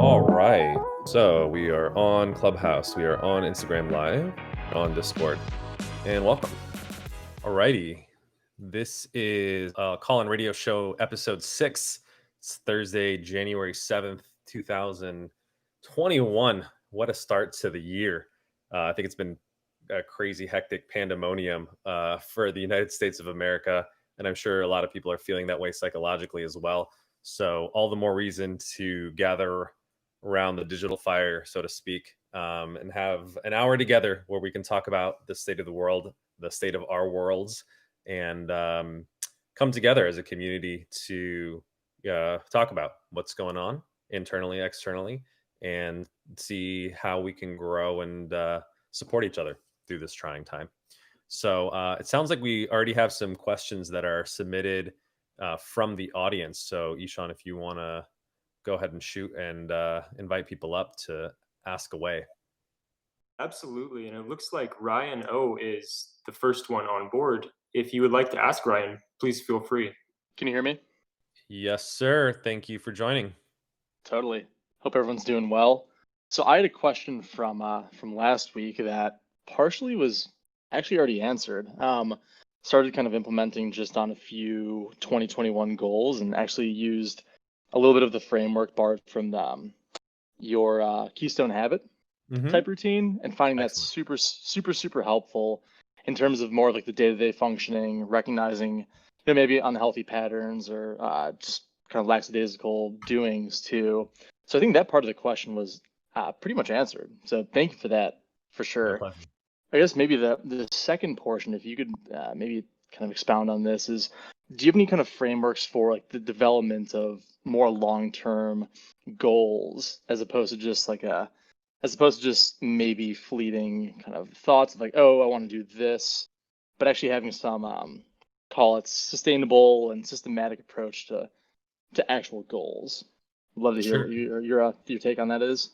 All right. So we are on Clubhouse. We are on Instagram Live, on Discord, and welcome. Alrighty. This is Call-In Radio Show episode 6. It's Thursday, January 7th, 2021. What a start to the year. I think it's been a crazy, hectic pandemonium for the United States of America. And I'm sure a lot of people are feeling that way psychologically as well. So all the more reason to gather around the digital fire, so to speak, and have an hour together where we can talk about the state of the world, the state of our worlds, and come together as a community to talk about what's going on internally, externally, and see how we can grow and support each other through this trying time. So it sounds like we already have some questions that are submitted from the audience. So Ishan, if you want to go ahead and shoot and invite people up to ask away. Absolutely. And it looks like Ryan O is the first one on board. If you would like to ask Ryan, please feel free. Can you hear me? Yes, sir. Thank you for joining. Totally. Hope everyone's doing well. So I had a question from last week that partially was actually already answered. Started kind of implementing just on a few 2021 goals and actually used a little bit of the framework borrowed from your Keystone Habit type routine, and finding that super helpful in terms of more like the day-to-day functioning, recognizing maybe unhealthy patterns or just kind of lackadaisical doings too. So I think that part of the question was pretty much answered. So thank you for that, for sure. No, I guess maybe the second portion, if you could maybe kind of expound on this, is do you have any kind of frameworks for like the development of more long-term goals as opposed to just maybe fleeting kind of thoughts of like, oh, I want to do this, but actually having some call it sustainable and systematic approach to actual goals. I'd love to hear what your take on that is.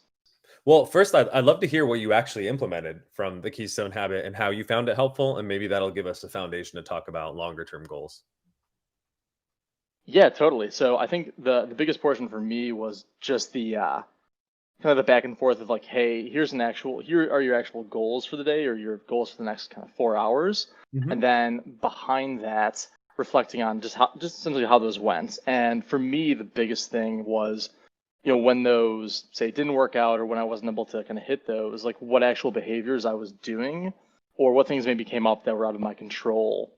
Well, first, I'd love to hear what you actually implemented from the Keystone Habit and how you found it helpful, and maybe that'll give us a foundation to talk about longer term goals. Yeah, totally. So I think the biggest portion for me was just the kind of the back and forth of like, hey, here are your actual goals for the day or your goals for the next kind of 4 hours. And then behind that, reflecting on just essentially how those went. And for me, the biggest thing was, when those say didn't work out or when I wasn't able to kind of hit those, like what actual behaviors I was doing or what things maybe came up that were out of my control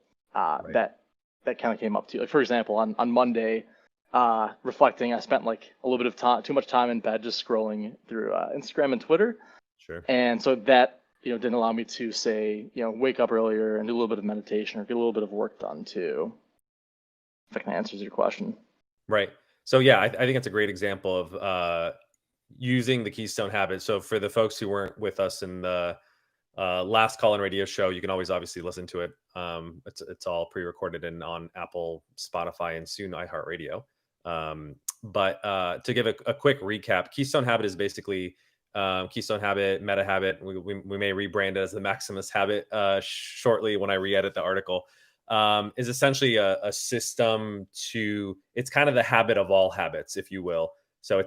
that kind of came up to. Like, for example, on Monday, reflecting, I spent like a little bit of time, too much time in bed, just scrolling through Instagram and Twitter. Sure. And so that, didn't allow me to say, wake up earlier and do a little bit of meditation or get a little bit of work done too. If that kind of answers your question. Right. So yeah, I think it's a great example of using the Keystone Habit. So for the folks who weren't with us in the last Call-In Radio Show, you can always obviously listen to it. It's all pre-recorded and on Apple, Spotify, and soon iHeartRadio. But to give a quick recap, Keystone Habit is basically Keystone Habit, Meta Habit. We may rebrand it as the Maximus Habit shortly when I re-edit the article. Is essentially a system it's kind of the habit of all habits, if you will. So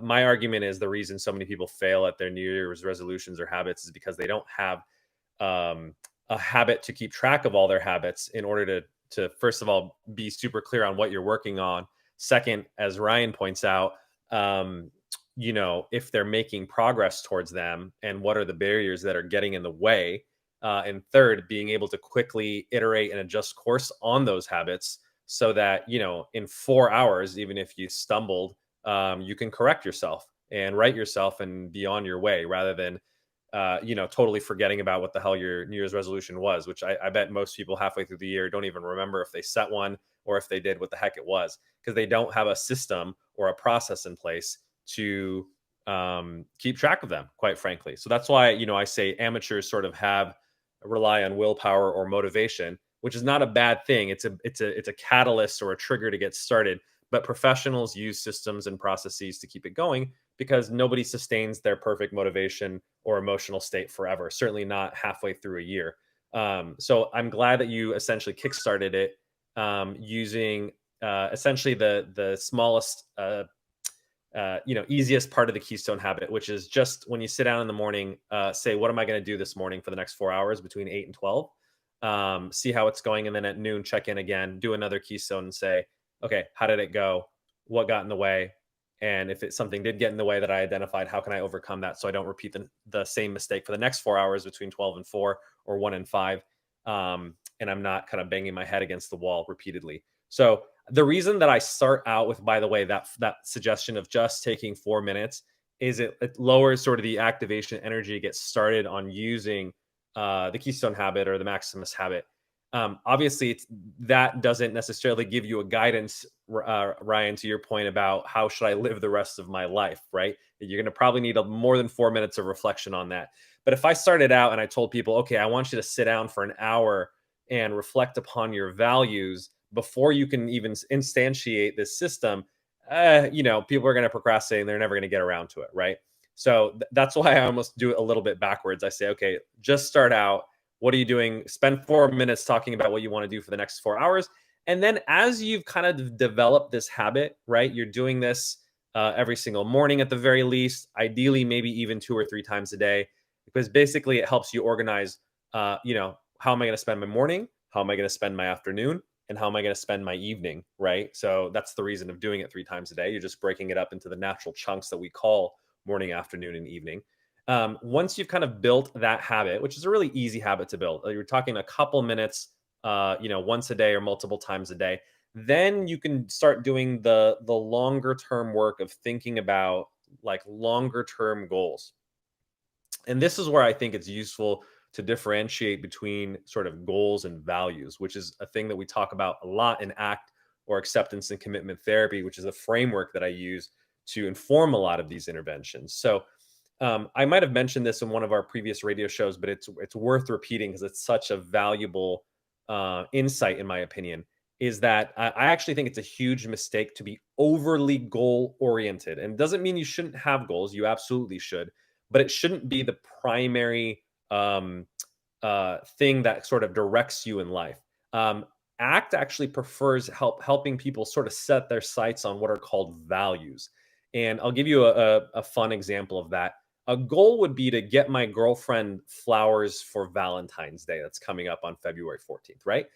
my argument is the reason so many people fail at their New Year's resolutions or habits is because they don't have a habit to keep track of all their habits in order to first of all, be super clear on what you're working on. Second, as Ryan points out, if they're making progress towards them and what are the barriers that are getting in the way. And third, being able to quickly iterate and adjust course on those habits so that, in 4 hours, even if you stumbled, you can correct yourself and right yourself and be on your way rather than, totally forgetting about what the hell your New Year's resolution was, which I bet most people halfway through the year don't even remember if they set one or if they did what the heck it was, because they don't have a system or a process in place to keep track of them, quite frankly. So that's why, I say amateurs sort of rely on willpower or motivation, which is not a bad thing. It's a catalyst or a trigger to get started. But professionals use systems and processes to keep it going because nobody sustains their perfect motivation or emotional state forever, certainly not halfway through a year. So I'm glad that you essentially kickstarted it using essentially the smallest easiest part of the keystone habit, which is just when you sit down in the morning, say, what am I going to do this morning for the next 4 hours between 8 and 12? See how it's going. And then at noon, check in again, do another keystone and say, okay, how did it go? What got in the way? And if something did get in the way that I identified, how can I overcome that so I don't repeat the same mistake for the next 4 hours between 12 and 4 or 1 and 5? And I'm not kind of banging my head against the wall repeatedly. So the reason that I start out with, by the way, that suggestion of just taking 4 minutes is it lowers sort of the activation energy to get started on using the keystone habit or the Maximus habit. Obviously, that doesn't necessarily give you a guidance, Ryan, to your point about how should I live the rest of my life, right? You're going to probably need more than 4 minutes of reflection on that. But if I started out and I told people, okay, I want you to sit down for an hour and reflect upon your values before you can even instantiate this system, people are going to procrastinate and they're never going to get around to it, right? So that's why I almost do it a little bit backwards. I say, okay, just start out. What are you doing? Spend 4 minutes talking about what you want to do for the next 4 hours. And then as you've kind of developed this habit, right, you're doing this every single morning at the very least, ideally, maybe even 2 or 3 times a day, because basically it helps you organize, how am I going to spend my morning? How am I going to spend my afternoon? And how am I going to spend my evening, right? So that's the reason of doing it 3 times a day. You're just breaking it up into the natural chunks that we call morning, afternoon, and evening. Once you've kind of built that habit, which is a really easy habit to build, you're talking a couple minutes, once a day or multiple times a day, then you can start doing the longer term work of thinking about like longer term goals. And this is where I think it's useful to differentiate between sort of goals and values, which is a thing that we talk about a lot in ACT or acceptance and commitment therapy, which is a framework that I use to inform a lot of these interventions. So I might have mentioned this in one of our previous radio shows, but it's worth repeating because it's such a valuable insight, in my opinion. Is that I actually think it's a huge mistake to be overly goal oriented, and it doesn't mean you shouldn't have goals. You absolutely should, but it shouldn't be the primary um, thing that sort of directs you in life. Um, ACT actually prefers helping people sort of set their sights on what are called values. And I'll give you a fun example of that. A goal would be to get my girlfriend flowers for Valentine's Day. That's coming up on February 14th, right?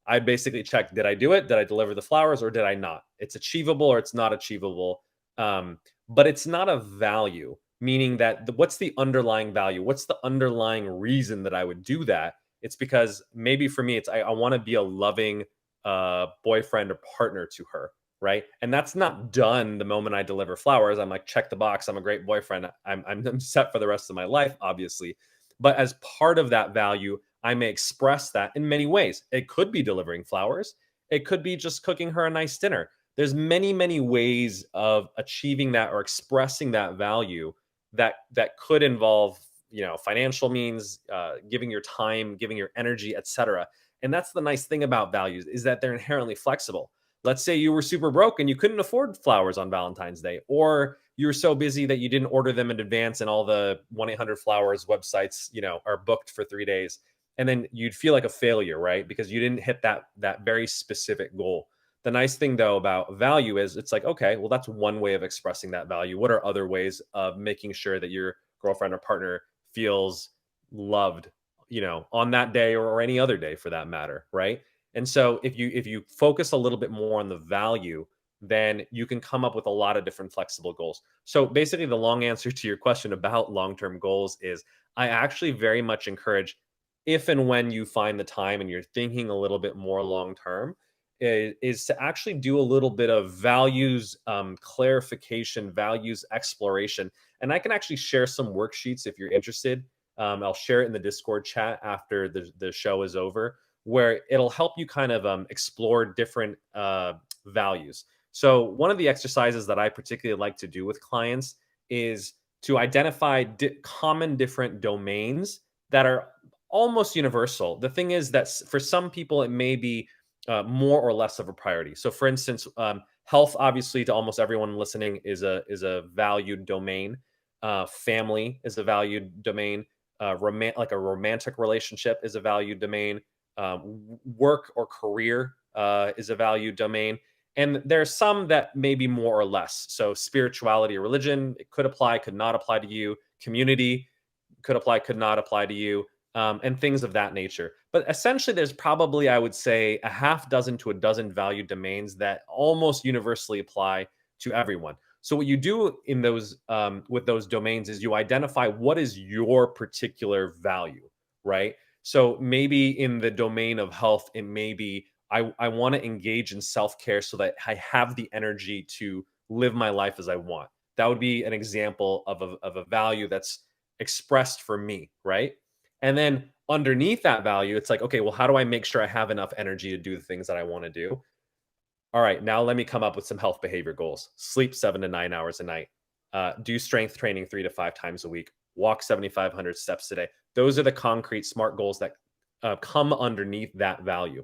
I basically check, did I do it? Did I deliver the flowers or did I not? It's achievable or it's not achievable. But it's not a value, meaning that what's the underlying value? What's the underlying reason that I would do that? It's because maybe for me, it's I want to be a loving boyfriend or partner to her, right? And that's not done the moment I deliver flowers. I'm like, check the box. I'm a great boyfriend. I'm set for the rest of my life, obviously. But as part of that value, I may express that in many ways. It could be delivering flowers. It could be just cooking her a nice dinner. There's many, many ways of achieving that or expressing that value that could involve, financial means, giving your time, giving your energy, etc. And that's the nice thing about values is that they're inherently flexible. Let's say you were super broke and you couldn't afford flowers on Valentine's Day, or you were so busy that you didn't order them in advance and all the 1-800-Flowers websites, are booked for 3 days. And then you'd feel like a failure, right? Because you didn't hit that very specific goal. The nice thing though about value is it's like, okay, well, that's one way of expressing that value. What are other ways of making sure that your girlfriend or partner feels loved, on that day or any other day for that matter, right? And so if you focus a little bit more on the value, then you can come up with a lot of different flexible goals. So basically the long answer to your question about long-term goals is I actually very much encourage, if and when you find the time and you're thinking a little bit more long term, is to actually do a little bit of values clarification, values exploration. And I can actually share some worksheets if you're interested. I'll share it in the Discord chat after the show is over, where it'll help you kind of explore different values. So one of the exercises that I particularly like to do with clients is to identify common different domains that are almost universal. The thing is that for some people, it may be more or less of a priority. So, for instance, health, obviously, to almost everyone listening, is a valued domain. Family is a valued domain. Like a romantic relationship is a valued domain. Work or career is a valued domain. And there's some that may be more or less. So spirituality or religion, it could apply, could not apply to you. Community could apply, could not apply to you, and things of that nature. But essentially, there's probably, I would say, a half dozen to a dozen value domains that almost universally apply to everyone. So what you do in those with those domains is you identify what is your particular value, right? So maybe in the domain of health, it may be I want to engage in self care so that I have the energy to live my life as I want. That would be an example of a value that's expressed for me, right? And then underneath that value, it's like, okay, well, how do I make sure I have enough energy to do the things that I want to do? All right, now let me come up with some health behavior goals. Sleep 7 to 9 hours a night. Do strength training 3 to 5 times a week. Walk 7,500 steps a day. Those are the concrete SMART goals that come underneath that value.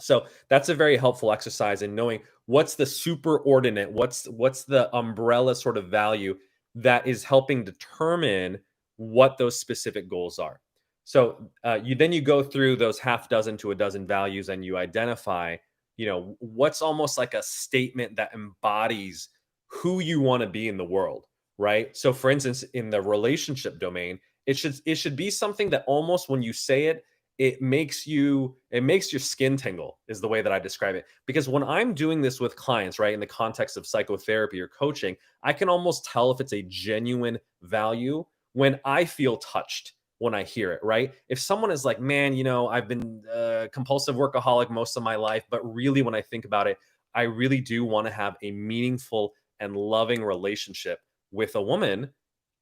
So that's a very helpful exercise in knowing what's the superordinate, what's the umbrella sort of value that is helping determine what those specific goals are. So you go through those half dozen to a dozen values and you identify, what's almost like a statement that embodies who you want to be in the world, right? So for instance, in the relationship domain, it should be something that almost when you say it, it makes your skin tingle is the way that I describe it. Because when I'm doing this with clients, right, in the context of psychotherapy or coaching, I can almost tell if it's a genuine value when I feel touched when I hear it, right? If someone is like, man, I've been a compulsive workaholic most of my life, but really when I think about it, I really do want to have a meaningful and loving relationship with a woman,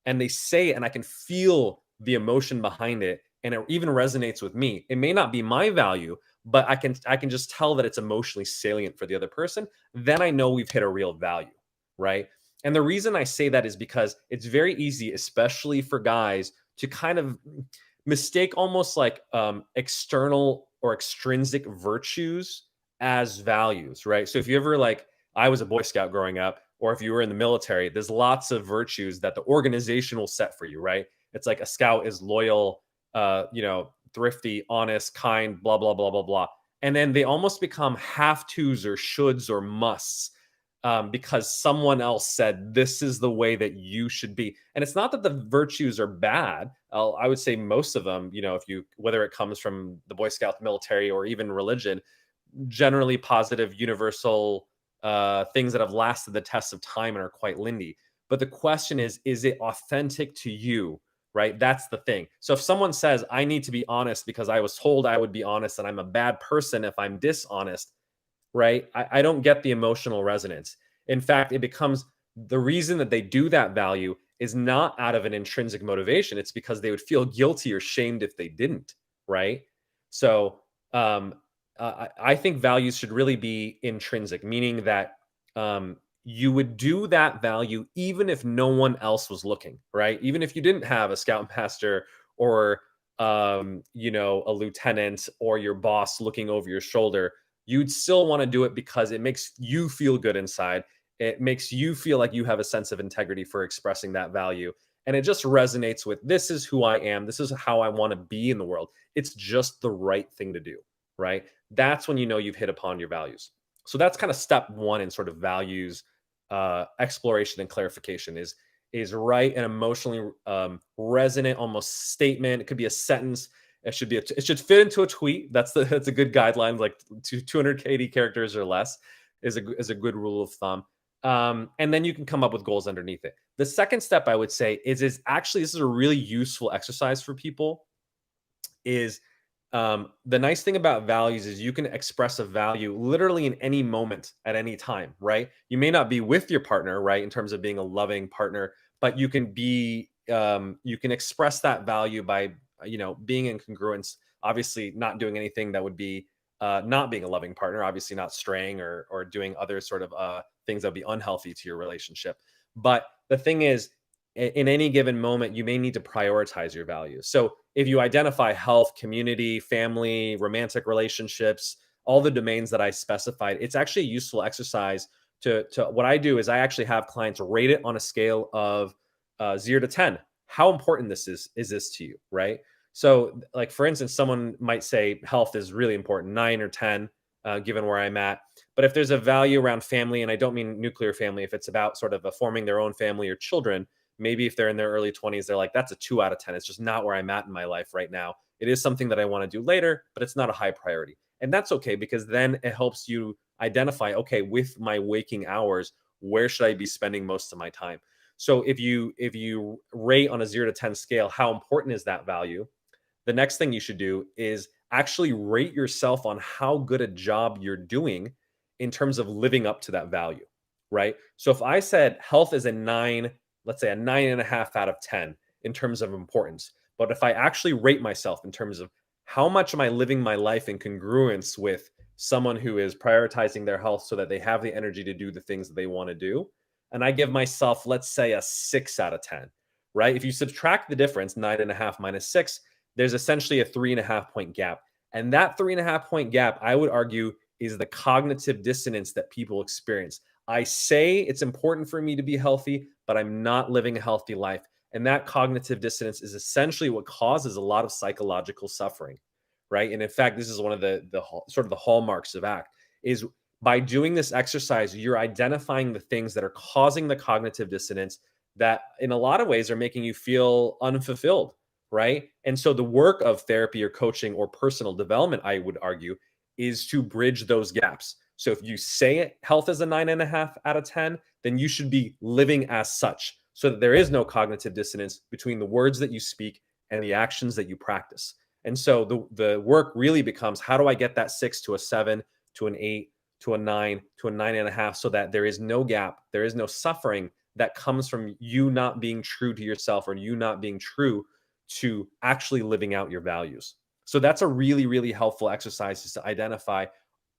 and they say it and I can feel the emotion behind it and it even resonates with me. It may not be my value, but I can just tell that it's emotionally salient for the other person. Then I know we've hit a real value, right? And the reason I say that is because it's very easy, especially for guys, to kind of mistake almost like external or extrinsic virtues as values, right? So if you ever like, I was a Boy Scout growing up, or if you were in the military, there's lots of virtues that the organization will set for you, right? It's like a scout is loyal, thrifty, honest, kind, blah, blah, blah, blah, blah. And then they almost become have tos or shoulds or musts because someone else said this is the way that you should be. And it's not that the virtues are bad. I would say most of them, if you whether it comes from the Boy Scout military or even religion, generally positive, universal things that have lasted the test of time and are quite lindy. But the question is it authentic to you? Right? That's the thing. So if someone says, I need to be honest because I was told I would be honest and I'm a bad person if I'm dishonest, right? I don't get the emotional resonance. In fact, it becomes the reason that they do that value is not out of an intrinsic motivation. It's because they would feel guilty or shamed if they didn't, right? So I think values should really be intrinsic, meaning that you would do that value even if no one else was looking, right? Even if you didn't have a scoutmaster or a lieutenant or your boss looking over your shoulder, you'd still want to do it because it makes you feel good inside. It makes you feel like you have a sense of integrity for expressing that value. And it just resonates with this is who I am. This is how I want to be in the world. It's just the right thing to do, right? That's when you know you've hit upon your values. So that's kind of step one in sort of values exploration and clarification is write an emotionally resonant almost statement. It could be a sentence. It should fit into a tweet. That's a good guideline. Like 280 characters or less is a good rule of thumb. And then you can come up with goals underneath it. The second step I would say is actually this is a really useful exercise for people. Is the nice thing about values is you can express a value literally in any moment at any time, right? You may not be with your partner, right, in terms of being a loving partner, but you can express that value by being in congruence. Obviously, not doing anything that would be not being a loving partner. Obviously, not straying or doing other sort of things that would be unhealthy to your relationship. But the thing is, in any given moment, you may need to prioritize your values. So if you identify health, community, family, romantic relationships, all the domains that I specified, it's actually a useful exercise to what I do is I actually have clients rate it on a scale of 0 to 10. How important is this to you, right? So like for instance, someone might say health is really important, 9 or 10. given where I'm at. But if there's a value around family, and I don't mean nuclear family, if it's about sort of forming their own family or children, maybe if they're in their early 20s, they're like, that's a 2 out of 10. It's just not where I'm at in my life right now. It is something that I want to do later, but it's not a high priority. And that's okay, because then it helps you identify, okay, with my waking hours, where should I be spending most of my time? So if you rate on a 0 to 10 scale, how important is that value? The next thing you should do is actually rate yourself on how good a job you're doing in terms of living up to that value, right? So if I said health is a 9, let's say a 9.5 out of 10 in terms of importance, but if I actually rate myself in terms of how much am I living my life in congruence with someone who is prioritizing their health so that they have the energy to do the things that they want to do, and I give myself, let's say, a 6 out of 10, right? If you subtract the difference, 9.5 minus 6, there's essentially a 3.5 point gap. And that 3.5 point gap, I would argue, is the cognitive dissonance that people experience. I say it's important for me to be healthy, but I'm not living a healthy life. And that cognitive dissonance is essentially what causes a lot of psychological suffering, right? And in fact, this is one of the sort of the hallmarks of ACT is by doing this exercise, you're identifying the things that are causing the cognitive dissonance that in a lot of ways are making you feel unfulfilled, right? And so the work of therapy or coaching or personal development, I would argue, is to bridge those gaps. So if you say health is a 9.5 out of 10, then you should be living as such so that there is no cognitive dissonance between the words that you speak and the actions that you practice. And so the work really becomes, how do I get that 6 to a 7 to an 8 to a 9 to a 9.5 so that there is no gap, there is no suffering that comes from you not being true to yourself or you not being true to actually living out your values. So that's a really, really helpful exercise, is to identify,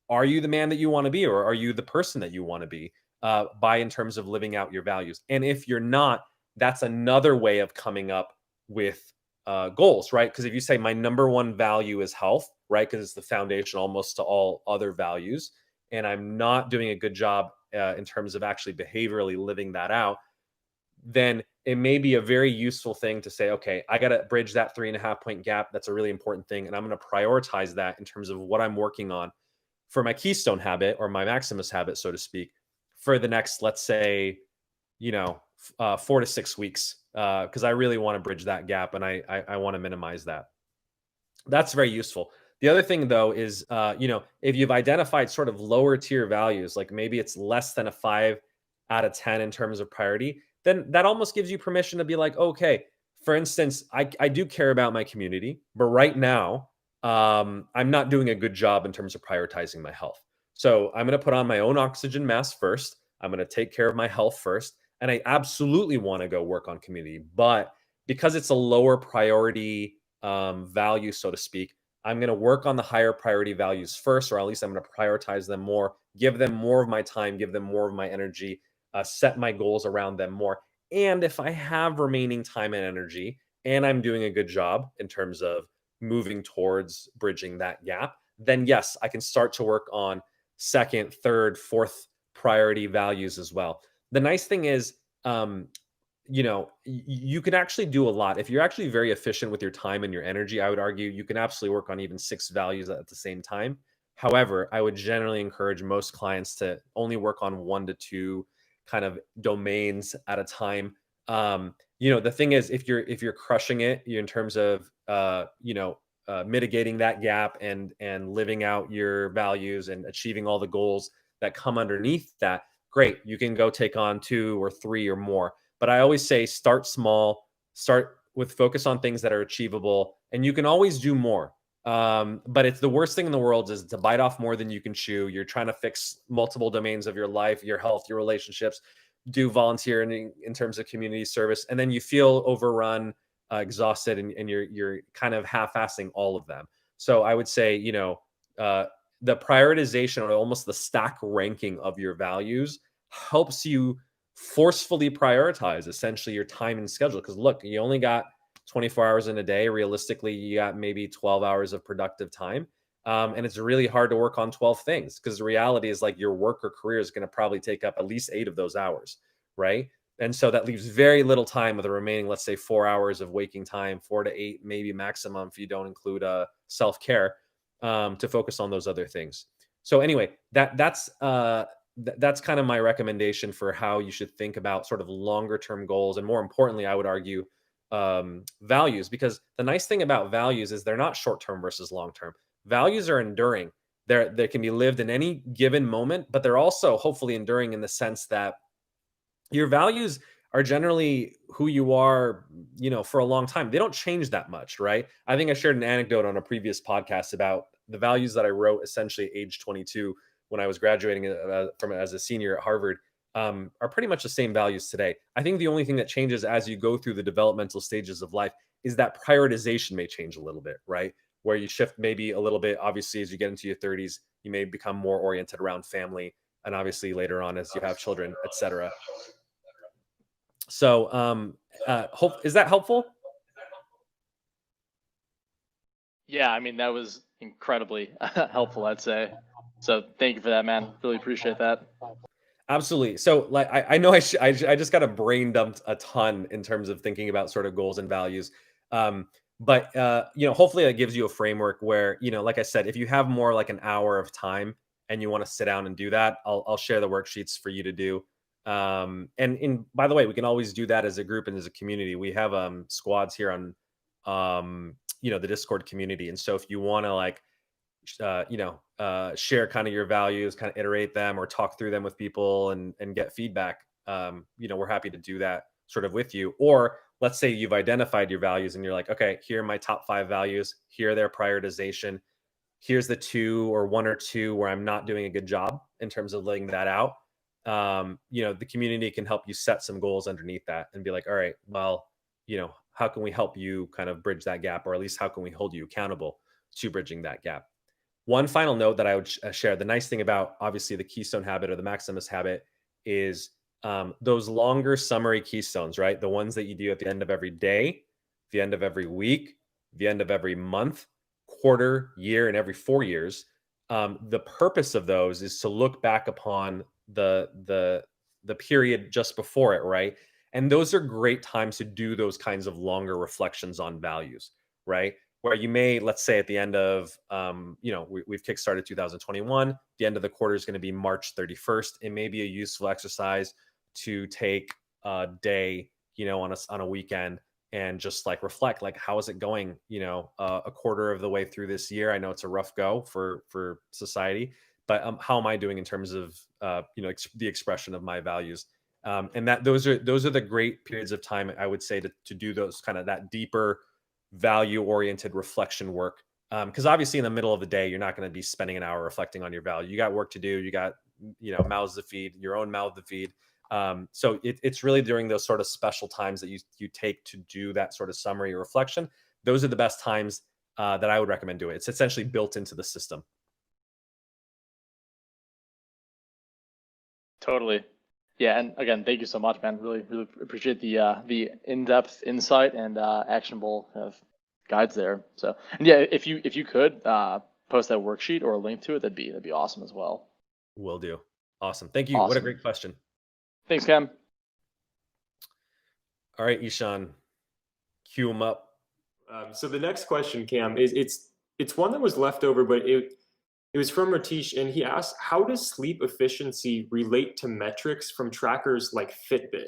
are you the man that you want to be, or are you the person that you want to be, by in terms of living out your values? And if you're not, that's another way of coming up with goals, right? Because if you say my number one value is health, right? Because it's the foundation almost to all other values, and I'm not doing a good job in terms of actually behaviorally living that out, then it may be a very useful thing to say, okay, I got to bridge that 3.5 point gap. That's a really important thing. And I'm going to prioritize that in terms of what I'm working on for my keystone habit or my Maximus habit, so to speak, for the next, let's say, 4 to 6 weeks, because I really want to bridge that gap and I want to minimize that. That's very useful. The other thing, though, is if you've identified sort of lower tier values, like maybe it's less than a 5 out of 10 in terms of priority, then that almost gives you permission to be like, okay, for instance, I do care about my community, but right now, I'm not doing a good job in terms of prioritizing my health. So I'm going to put on my own oxygen mask first. I'm going to take care of my health first. And I absolutely want to go work on community. But because it's a lower priority value, so to speak, I'm going to work on the higher priority values first, or at least I'm going to prioritize them more, give them more of my time, give them more of my energy, set my goals around them more. And if I have remaining time and energy and I'm doing a good job in terms of moving towards bridging that gap, then yes, I can start to work on second, third, fourth priority values as well. The nice thing is, you can actually do a lot. If you're actually very efficient with your time and your energy, I would argue you can absolutely work on even 6 values at the same time. However, I would generally encourage most clients to only work on 1 to 2 kind of domains at a time. The thing is, if you're crushing it in terms of mitigating that gap and living out your values and achieving all the goals that come underneath that, great, you can go take on 2 or 3 or more. But I always say, start small, start with focus on things that are achievable, and you can always do more. But it's the worst thing in the world is to bite off more than you can chew. You're trying to fix multiple domains of your life, your health, your relationships, do volunteering in terms of community service, and then you feel overrun, exhausted, and you're kind of half-assing all of them. So I would say, the prioritization or almost the stack ranking of your values helps you forcefully prioritize essentially your time and schedule. Because look, you only got 24 hours in a day. Realistically, you got maybe 12 hours of productive time. And it's really hard to work on 12 things, because the reality is, like, your work or career is going to probably take up at least 8 of those hours, right? And so that leaves very little time with the remaining, let's say, 4 hours of waking time, 4 to 8, maybe maximum if you don't include self-care, to focus on those other things. So anyway, that's kind of my recommendation for how you should think about sort of longer term goals, and more importantly, I would argue, values. Because the nice thing about values is they're not short term versus long term. Values are enduring. They can be lived in any given moment, but they're also hopefully enduring in the sense that your values are generally who you are, for a long time. They don't change that much, right? I think I shared an anecdote on a previous podcast about the values that I wrote essentially at age 22 when I was graduating from as a senior at Harvard, are pretty much the same values today. I think the only thing that changes as you go through the developmental stages of life is that prioritization may change a little bit, right? Where you shift maybe a little bit. Obviously, as you get into your 30s, you may become more oriented around family, and obviously later on as you have children, etc. So, hope is that helpful? Yeah, I mean, that was incredibly helpful, I'd say. So thank you for that, man. Really appreciate that. Absolutely. So, like, I know I just got a brain dumped a ton in terms of thinking about sort of goals and values. But hopefully that gives you a framework where, like I said, if you have more like an hour of time and you want to sit down and do that, I'll share the worksheets for you to do. And by the way, we can always do that as a group and as a community. We have squads here on the Discord community. And so if you want to like share kind of your values, kind of iterate them or talk through them with people and get feedback, we're happy to do that sort of with you. Or let's say you've identified your values and you're like, okay, here are my top 5 values. Here are their prioritization. Here's the 2 or 1 or 2 where I'm not doing a good job in terms of laying that out. The community can help you set some goals underneath that and be like, all right, well, how can we help you kind of bridge that gap, or at least how can we hold you accountable to bridging that gap? One final note that I would share, the nice thing about obviously the Keystone habit or the Maximus habit is those longer summary keystones, right? The ones that you do at the end of every day, the end of every week, the end of every month, quarter, year, and every 4 years. The purpose of those is to look back upon the period just before it, right? And those are great times to do those kinds of longer reflections on values, right? Where you may, let's say at the end of, we've kickstarted 2021, the end of the quarter is going to be March 31st. It may be a useful exercise to take a day, on a weekend and just like reflect, like, how is it going, a quarter of the way through this year? I know it's a rough go for society, but how am I doing in terms of, the expression of my values? And that those are the great periods of time, I would say, to do those kind of that deeper value oriented reflection work. Because obviously in the middle of the day, you're not going to be spending an hour reflecting on your value. You got work to do. You got, mouths to feed, your own mouth to feed. So it's really during those sort of special times that you take to do that sort of summary or reflection. Those are the best times that I would recommend doing it. It's essentially built into the system. Totally. Yeah, and again, thank you so much, man. Really, really appreciate the in-depth insight and actionable kind of guides there. So, and yeah, if you could post that worksheet or a link to it, that'd be awesome as well. Will do. Awesome. Thank you. What a Awesome. great question. Thanks, Cam. All right, Ishan, cue them up. So the next question, Cam, is it's one that was left over, but it was from Ratish, and he asked, how does sleep efficiency relate to metrics from trackers like Fitbit?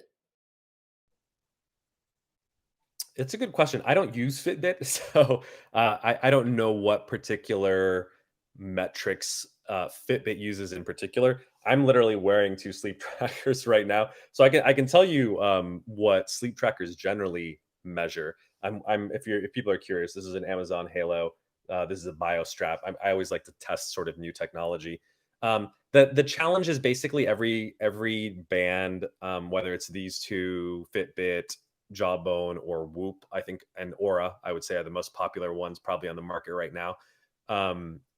It's a good question. I don't use Fitbit, so I don't know what particular metrics Fitbit uses in particular. I'm literally wearing 2 sleep trackers right now, so I can tell you what sleep trackers generally measure. If people are curious, this is an Amazon Halo. This is a BioStrap. I always like to test sort of new technology. The challenge is basically every band, whether it's these 2, Fitbit, Jawbone, or Whoop, I think, and Aura, I would say, are the most popular ones probably on the market right now.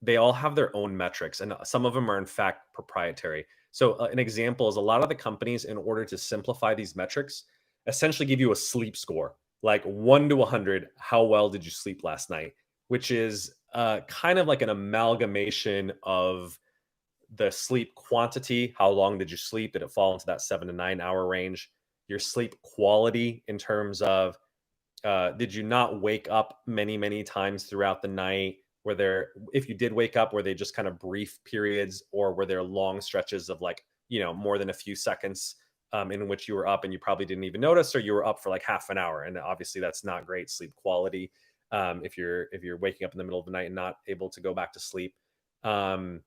They all have their own metrics, and some of them are in fact proprietary. So an example is a lot of the companies, in order to simplify these metrics, essentially give you a sleep score, like 1 to 100. How well did you sleep last night? Which is kind of like an amalgamation of the sleep quantity. How long did you sleep? Did it fall into that 7 to 9 hour range? Your sleep quality in terms of did you not wake up many times throughout the night? where they're, if you did wake up, were they just kind of brief periods, or were there long stretches of like, more than a few seconds in which you were up and you probably didn't even notice, or you were up for like half an hour? And obviously that's not great sleep quality if you're waking up in the middle of the night and not able to go back to sleep. Um,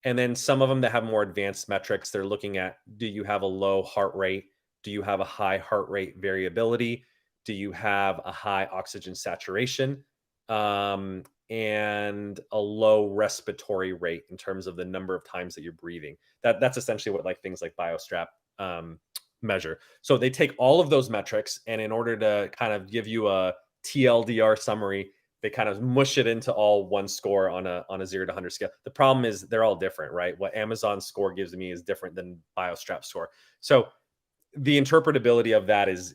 and then some of them that have more advanced metrics, they're looking at, do you have a low heart rate? Do you have a high heart rate variability? Do you have a high oxygen saturation? And a low respiratory rate in terms of the number of times that you're breathing. That's essentially what like things like BioStrap measure. So they take all of those metrics, and in order to kind of give you a TLDR summary, they kind of mush it into all one score on a 0 to 100 scale. The problem is they're all different, right? What Amazon score gives me is different than BioStrap score. So the interpretability of that is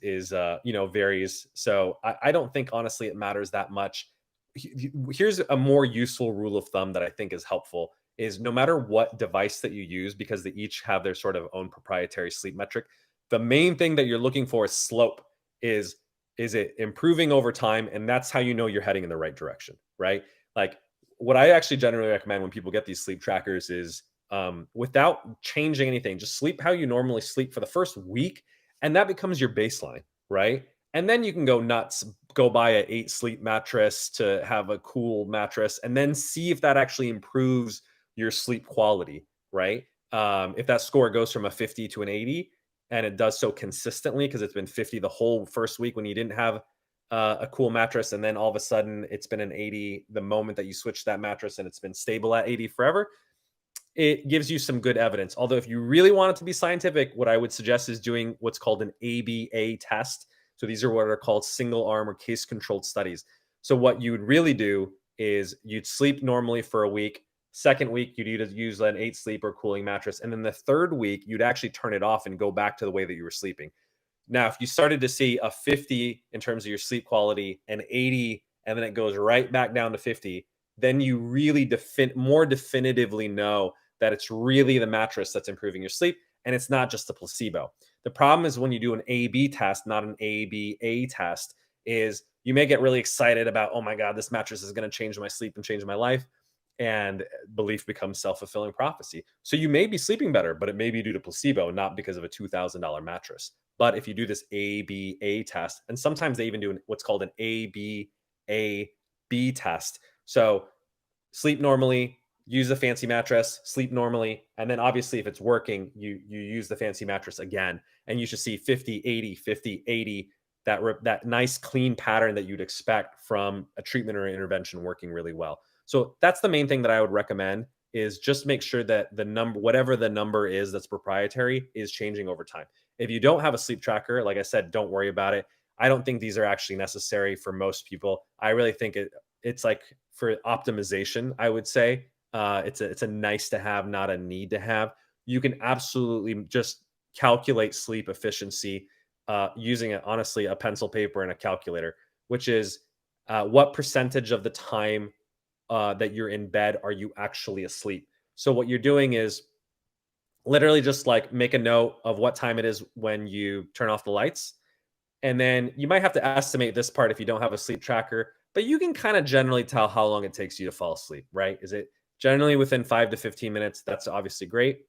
varies. So I don't think honestly it matters that much. Here's a more useful rule of thumb that I think is helpful: is no matter what device that you use, because they each have their sort of own proprietary sleep metric, the main thing that you're looking for is slope. Is it improving over time? And that's how you know you're heading in the right direction, right? Like, what I actually generally recommend when people get these sleep trackers is, without changing anything, just sleep how you normally sleep for the first week, and that becomes your baseline, right? And then you can go nuts, go buy a 8 sleep mattress to have a cool mattress, and then see if that actually improves your sleep quality, right? If that score goes from a 50 to an 80, and it does so consistently because it's been 50 the whole first week when you didn't have a cool mattress, and then all of a sudden it's been an 80 the moment that you switch that mattress, and it's been stable at 80 forever, it gives you some good evidence. Although if you really want it to be scientific, what I would suggest is doing what's called an ABA test. So these are what are called single arm or case controlled studies. So what you would really do is you'd sleep normally for a week. Second week, you'd either use an 8 sleep or cooling mattress. And then the third week, you'd actually turn it off and go back to the way that you were sleeping. Now, if you started to see a 50 in terms of your sleep quality, an 80, and then it goes right back down to 50, then you really more definitively know that it's really the mattress that's improving your sleep, and it's not just a placebo. The problem is when you do an A/B test, not an ABA test, is you may get really excited about, oh my God, this mattress is going to change my sleep and change my life. And belief becomes self-fulfilling prophecy. So you may be sleeping better, but it may be due to placebo, not because of a $2,000 mattress. But if you do this ABA test, and sometimes they even do what's called an ABAB test. So sleep normally, use a fancy mattress, sleep normally, and then obviously if it's working, you use the fancy mattress again, and you should see 50, 80, 50, 80, that nice clean pattern that you'd expect from a treatment or intervention working really well. So that's the main thing that I would recommend, is just make sure that the number, whatever the number is that's proprietary, is changing over time. If you don't have a sleep tracker, like I said, don't worry about it. I don't think these are actually necessary for most people. I really think it's like for optimization, I would say. It's a nice to have, not a need to have. You can absolutely just calculate sleep efficiency using honestly a pencil, paper, and a calculator, which is what percentage of the time that you're in bed are you actually asleep. So what you're doing is literally just like make a note of what time it is when you turn off the lights, and then you might have to estimate this part if you don't have a sleep tracker, but you can kind of generally tell how long it takes you to fall asleep, right? Is it generally within 5 to 15 minutes? That's obviously great.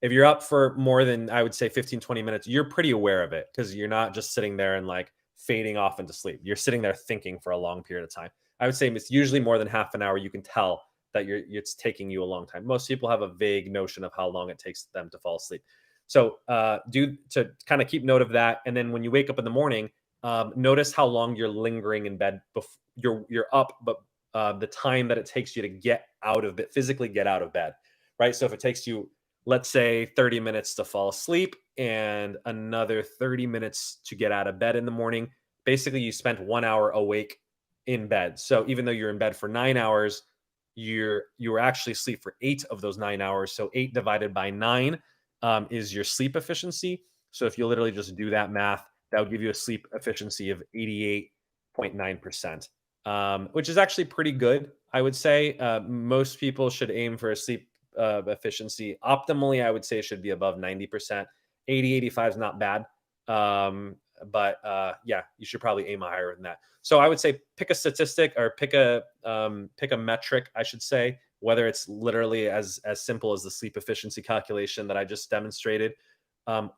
If you're up for more than, I would say, 15, 20 minutes, you're pretty aware of it because you're not just sitting there and like fading off into sleep. You're sitting there thinking for a long period of time. I would say it's usually more than half an hour. You can tell that it's taking you a long time. Most people have a vague notion of how long it takes them to fall asleep. So do to kind of keep note of that. And then when you wake up in the morning, notice how long you're lingering in bed. You're up, but the time that it takes you to get out of bed, physically get out of bed, right? So if it takes you, let's say, 30 minutes to fall asleep and another 30 minutes to get out of bed in the morning, basically you spent 1 hour awake in bed. So even though you're in bed for 9 hours, you were actually asleep for 8 of those 9 hours. So 8 divided by 9 is your sleep efficiency. So if you literally just do that math, that would give you a sleep efficiency of 88.9%, which is actually pretty good, I would say. Most people should aim for a sleep efficiency. Optimally, I would say it should be above 90%. 80, 85 is not bad. but yeah, you should probably aim higher than that. So I would say pick a statistic or pick a metric, I should say, whether it's literally as simple as the sleep efficiency calculation that I just demonstrated,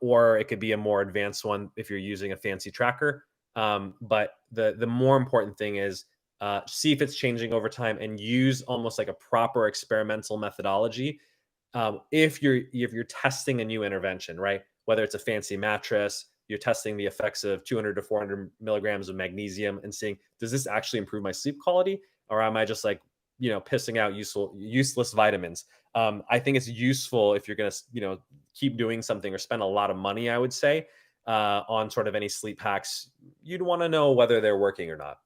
or it could be a more advanced one if you're using a fancy tracker. But the more important thing is see if it's changing over time and use almost like a proper experimental methodology if you're testing a new intervention, right? Whether it's a fancy mattress, you're testing the effects of 200 to 400 milligrams of magnesium and seeing, does this actually improve my sleep quality, or am I just like, pissing out useless vitamins? I think it's useful if you're going to, keep doing something or spend a lot of money. I would say on sort of any sleep hacks, you'd want to know whether they're working or not.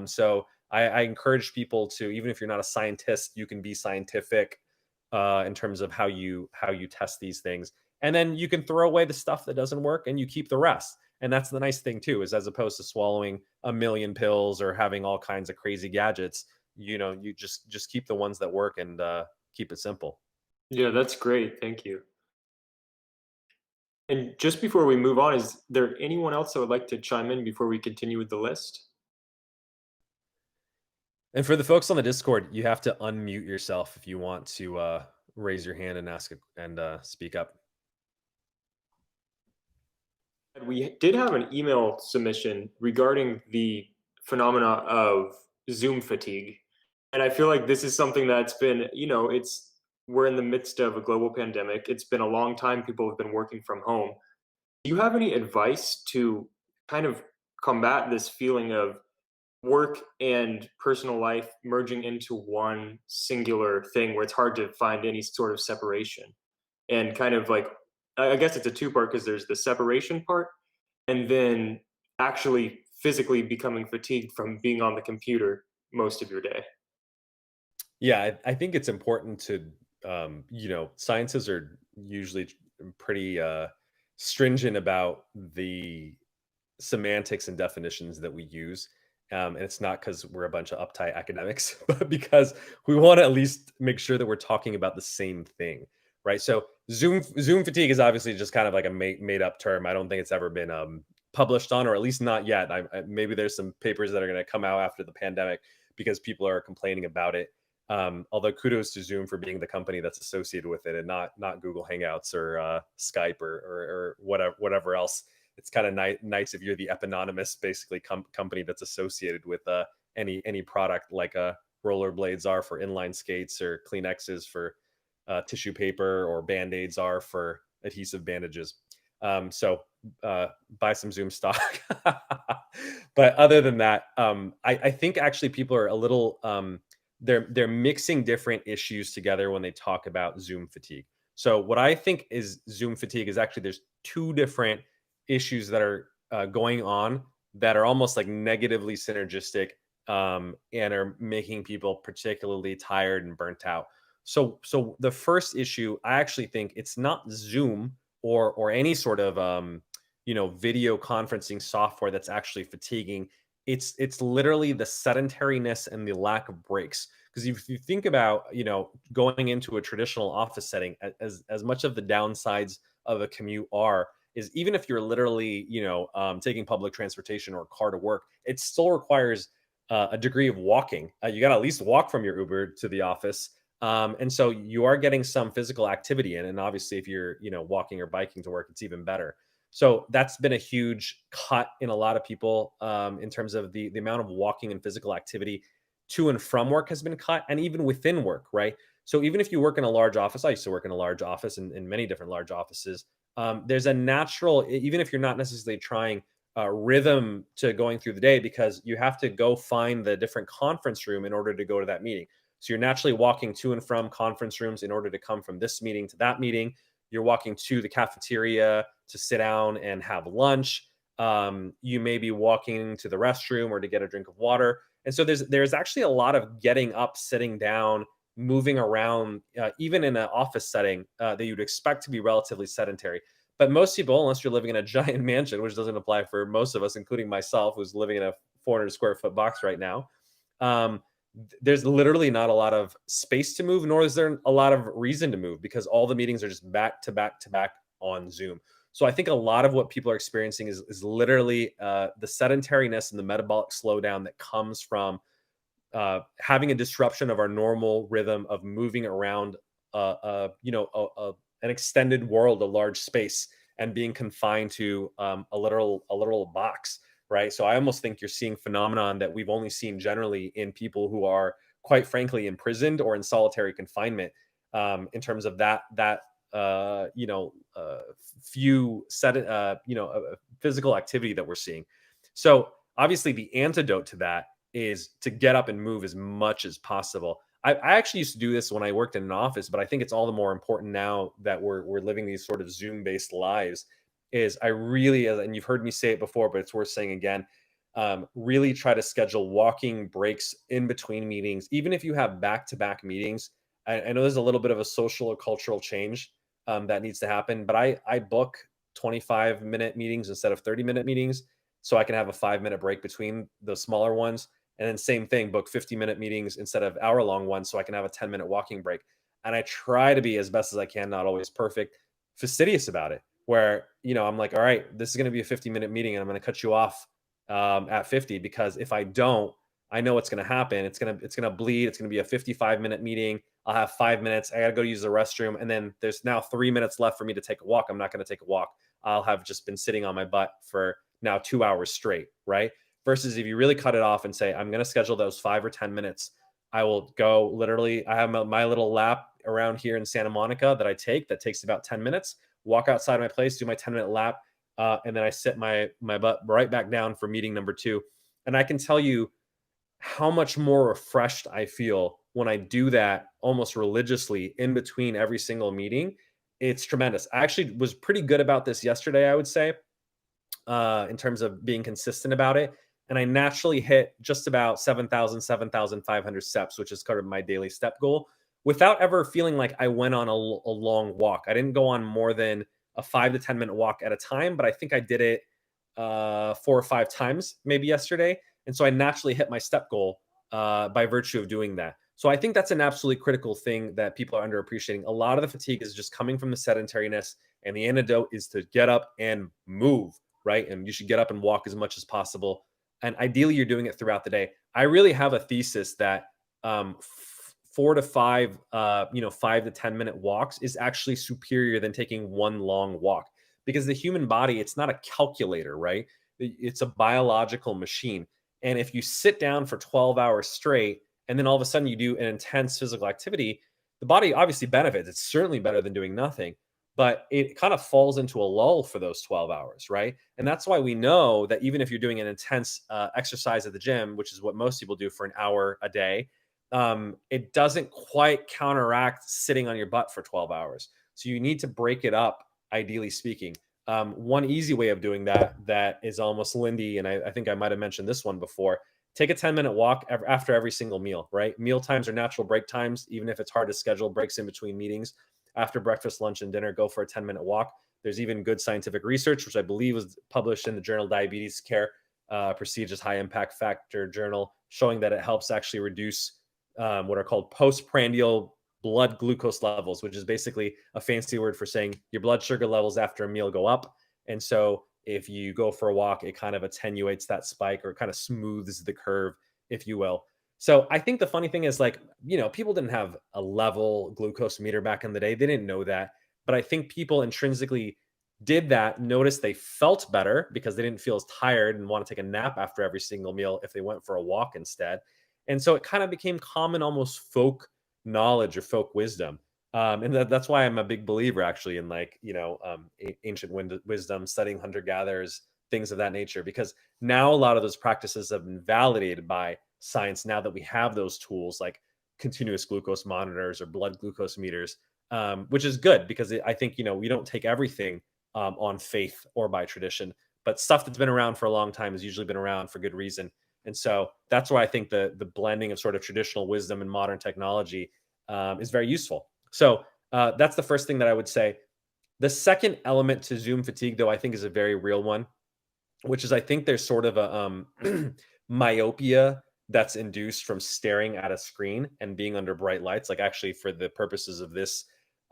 So I encourage people to, even if you're not a scientist, you can be scientific in terms of how you test these things, and then you can throw away the stuff that doesn't work and you keep the rest. And that's the nice thing too, is as opposed to swallowing a million pills or having all kinds of crazy gadgets, you just keep the ones that work and keep it simple. Yeah, that's great. Thank you. And just before we move on, is there anyone else that would like to chime in before we continue with the list? And for the folks on the Discord, you have to unmute yourself if you want to raise your hand and speak up. We did have an email submission regarding the phenomena of Zoom fatigue. And I feel like this is something that's been, we're in the midst of a global pandemic. It's been a long time people have been working from home. Do you have any advice to kind of combat this feeling of work and personal life merging into one singular thing where it's hard to find any sort of separation? And kind of like, I guess it's a two part because there's the separation part and then actually physically becoming fatigued from being on the computer most of your day. Yeah, I think it's important to, scientists are usually pretty stringent about the semantics and definitions that we use. And it's not because we're a bunch of uptight academics, but because we want to at least make sure that we're talking about the same thing, right? So Zoom fatigue is obviously just kind of like a made up term. I don't think it's ever been published on, or at least not yet. Maybe there's some papers that are going to come out after the pandemic because people are complaining about it. Although kudos to Zoom for being the company that's associated with it, and not Google Hangouts or Skype or whatever else. It's kind of nice if you're the eponymous, basically company that's associated with any product, like rollerblades are for inline skates, or Kleenexes for tissue paper, or Band-Aids are for adhesive bandages. So buy some Zoom stock. But other than that, I think actually people are a little they're mixing different issues together when they talk about Zoom fatigue. So what I think is Zoom fatigue is actually there's two different issues that are going on that are almost like negatively synergistic, and are making people particularly tired and burnt out. So the first issue, I actually think it's not Zoom or any sort of video conferencing software that's actually fatiguing. It's literally the sedentariness and the lack of breaks. Because if you think about going into a traditional office setting, as much of the downsides of a commute are, is even if you're literally taking public transportation or a car to work, it still requires a degree of walking. You got to at least walk from your Uber to the office. And so you are getting some physical activity in, and obviously if you're walking or biking to work, it's even better. So that's been a huge cut in a lot of people, in terms of the amount of walking and physical activity to and from work has been cut, and even within work, right? So even if you work in a large office, I used to work in a large office, and in many different large offices, there's a natural, even if you're not necessarily trying rhythm to going through the day, because you have to go find the different conference room in order to go to that meeting. So you're naturally walking to and from conference rooms in order to come from this meeting to that meeting. You're walking to the cafeteria to sit down and have lunch. You may be walking to the restroom or to get a drink of water. And so there's actually a lot of getting up, sitting down, moving around, even in an office setting, that you'd expect to be relatively sedentary. But most people, unless you're living in a giant mansion, which doesn't apply for most of us, including myself, who's living in a 400 square foot box right now, um, there's literally not a lot of space to move, nor is there a lot of reason to move, because all the meetings are just back to back to back on Zoom. So I think a lot of what people are experiencing is literally the sedentariness and the metabolic slowdown that comes from having a disruption of our normal rhythm of moving around, an extended world, a large space, and being confined to a literal box, right? So I almost think you're seeing phenomenon that we've only seen generally in people who are, quite frankly, imprisoned or in solitary confinement, in terms of that uh, you know, uh, few set physical activity that we're seeing. So obviously, the antidote to that is to get up and move as much as possible. I actually used to do this when I worked in an office, but I think it's all the more important now that we're living these sort of Zoom based lives. Is I really, and you've heard me say it before, but it's worth saying again. Really try to schedule walking breaks in between meetings, even if you have back to back meetings. I know there's a little bit of a social or cultural change that needs to happen, but I book 25-minute meetings instead of 30-minute meetings, so I can have a 5-minute break between the smaller ones. And then same thing, book 50-minute meetings instead of hour-long ones, so I can have a 10-minute walking break. And I try to be, as best as I can, not always perfect, fastidious about it. Where I'm like, all right, this is going to be a 50-minute meeting, and I'm going to cut you off at 50, because if I don't, I know what's going to happen. It's gonna bleed. It's going to be a 55-minute meeting. I'll have 5 minutes. I got to go use the restroom, and then there's now 3 minutes left for me to take a walk. I'm not going to take a walk. I'll have just been sitting on my butt for now 2 hours straight, right? Versus if you really cut it off and say, I'm going to schedule those 5 or 10 minutes. I will go literally. I have my little lap around here in Santa Monica that I take that takes about 10 minutes. Walk outside my place, do my 10-minute lap, and then I sit my butt right back down for meeting number 2. And I can tell you how much more refreshed I feel when I do that almost religiously in between every single meeting. It's tremendous. I actually was pretty good about this yesterday, I would say, in terms of being consistent about it. And I naturally hit just about 7,500 steps, which is kind of my daily step goal, without ever feeling like I went on a long walk. I didn't go on more than a 5 to 10 minute walk at a time, but I think I did it 4 or 5 times maybe yesterday. And so I naturally hit my step goal by virtue of doing that. So I think that's an absolutely critical thing that people are underappreciating. A lot of the fatigue is just coming from the sedentariness, and the antidote is to get up and move, right? And you should get up and walk as much as possible. And ideally, you're doing it throughout the day. I really have a thesis that 4 to 5, 5 to 10 minute walks is actually superior than taking one long walk, because the human body, it's not a calculator, right? It's a biological machine. And if you sit down for 12 hours straight and then all of a sudden you do an intense physical activity, the body obviously benefits. It's certainly better than doing nothing, but it kind of falls into a lull for those 12 hours, right? And that's why we know that even if you're doing an intense exercise at the gym, which is what most people do for an hour a day, it doesn't quite counteract sitting on your butt for 12 hours. So you need to break it up, ideally speaking. One easy way of doing that is almost Lindy, and I think I might have mentioned this one before. Take a 10-minute walk after every single meal, right? Meal times are natural break times, even if it's hard to schedule breaks in between meetings. After breakfast, lunch, and dinner, go for a 10-minute walk. There's even good scientific research, which I believe was published in the journal Diabetes Care, prestigious high impact factor journal, showing that it helps actually reduce what are called postprandial blood glucose levels, which is basically a fancy word for saying your blood sugar levels after a meal go up. And so if you go for a walk, it kind of attenuates that spike, or it kind of smooths the curve, if you will. So I think the funny thing is, like, people didn't have a level glucose meter back in the day. They didn't know that. But I think people intrinsically did that, noticed they felt better because they didn't feel as tired and want to take a nap after every single meal if they went for a walk instead. And so it kind of became common, almost folk knowledge or folk wisdom. And that's why I'm a big believer, actually, in, like, ancient wisdom, studying hunter gatherers, things of that nature, because now a lot of those practices have been validated by science now that we have those tools like continuous glucose monitors or blood glucose meters, which is good, because I think, we don't take everything on faith or by tradition, but stuff that's been around for a long time has usually been around for good reason. And so that's why I think the blending of sort of traditional wisdom and modern technology is very useful. So that's the first thing that I would say. The second element to Zoom fatigue, though, I think is a very real one, which is, I think there's sort of a myopia that's induced from staring at a screen and being under bright lights. Like, actually, for the purposes of this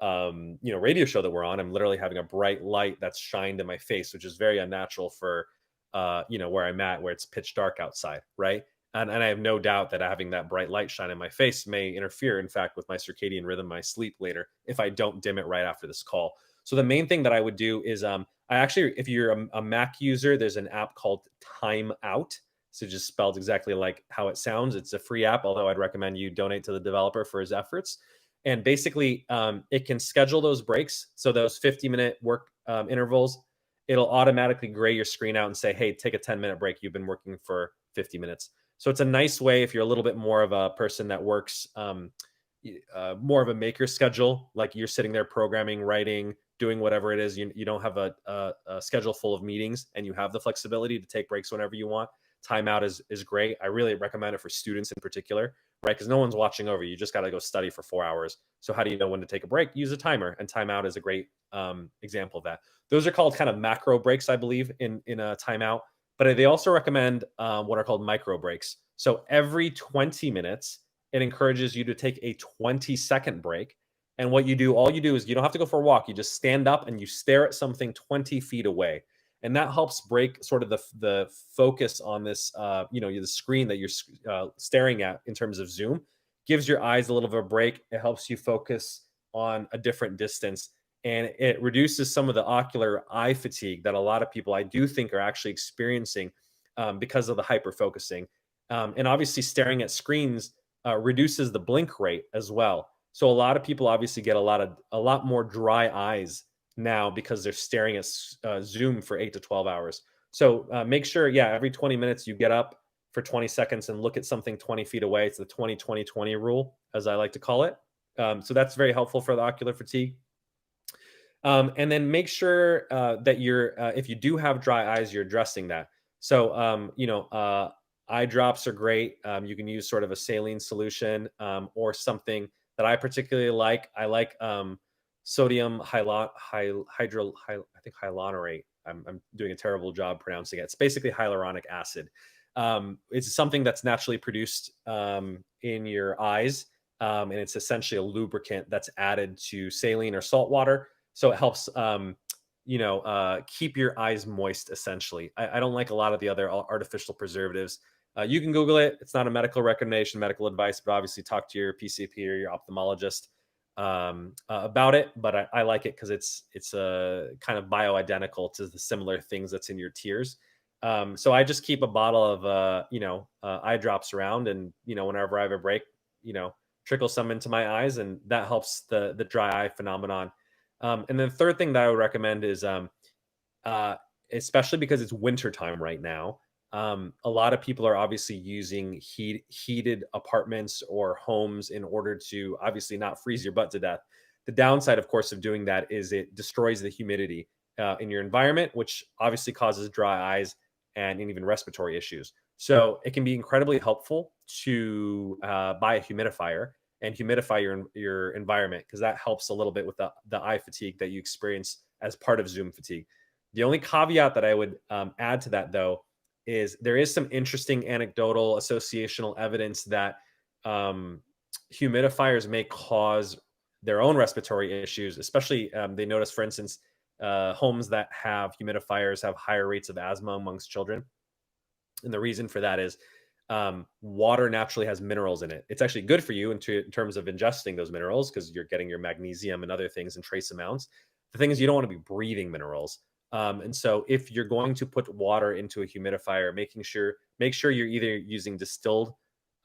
radio show that we're on, I'm literally having a bright light that's shined in my face, which is very unnatural for, where I'm at, where it's pitch dark outside, right? And I have no doubt that having that bright light shine in my face may interfere, in fact, with my circadian rhythm, my sleep later, if I don't dim it right after this call. So the main thing that I would do is, I actually, if you're a Mac user, there's an app called Time Out. So just spelled exactly like how it sounds. It's a free app, although I'd recommend you donate to the developer for his efforts. And basically, it can schedule those breaks. So those 50-minute work intervals, it'll automatically gray your screen out and say, hey, take a 10-minute break. You've been working for 50 minutes. So it's a nice way if you're a little bit more of a person that works more of a maker schedule, like you're sitting there programming, writing, doing whatever it is. You don't have a schedule full of meetings, and you have the flexibility to take breaks whenever you want. Timeout is great. I really recommend it for students in particular, right? Because no one's watching over you. You just got to go study for 4 hours. So how do you know when to take a break? Use a timer, and timeout is a great example of that. Those are called kind of macro breaks, I believe, in a timeout. But they also recommend what are called micro breaks. So every 20 minutes, it encourages you to take a 20-second break. And what you do, all you do is you don't have to go for a walk. You just stand up and you stare at something 20 feet away. And that helps break sort of the focus on this, the screen that you're staring at in terms of zoom. Gives your eyes a little bit of a break. It helps you focus on a different distance. And it reduces some of the ocular eye fatigue that a lot of people, I do think, are actually experiencing because of the hyper focusing. And obviously, staring at screens reduces the blink rate as well. So a lot of people obviously get a lot more dry eyes now because they're staring at Zoom for 8 to 12 hours. So make sure, every 20 minutes you get up for 20 seconds and look at something 20 feet away. It's the 20-20-20 rule, as I like to call it. So that's very helpful for the ocular fatigue. And then make sure that if you do have dry eyes, you're addressing that. So, eye drops are great. You can use sort of a saline solution or something that I particularly like. I like sodium hyaluronate. I'm doing a terrible job pronouncing it. It's basically hyaluronic acid. It's something that's naturally produced in your eyes, and it's essentially a lubricant that's added to saline or salt water. So it helps, keep your eyes moist, essentially. I don't like a lot of the other artificial preservatives. You can Google it. It's not a medical recommendation, medical advice, but obviously talk to your PCP or your ophthalmologist about it. But I like it because it's kind of bioidentical to the similar things that's in your tears. So I just keep a bottle of, eye drops around, and, whenever I have a break, trickle some into my eyes, and that helps the dry eye phenomenon. And then the third thing that I would recommend is, especially because it's winter time right now, a lot of people are obviously using heated apartments or homes in order to obviously not freeze your butt to death. The downside, of course, of doing that is it destroys the humidity in your environment, which obviously causes dry eyes and even respiratory issues. So it can be incredibly helpful to buy a humidifier and humidify your environment, because that helps a little bit with the eye fatigue that you experience as part of Zoom fatigue. The only caveat that I would add to that, though, is there is some interesting anecdotal associational evidence that humidifiers may cause their own respiratory issues, especially they notice, for instance, homes that have humidifiers have higher rates of asthma amongst children. And the reason for that is water naturally has minerals in it. It's actually good for you in terms of ingesting those minerals, because you're getting your magnesium and other things in trace amounts. The thing is, you don't want to be breathing minerals. And so if you're going to put water into a humidifier, make sure you're either using distilled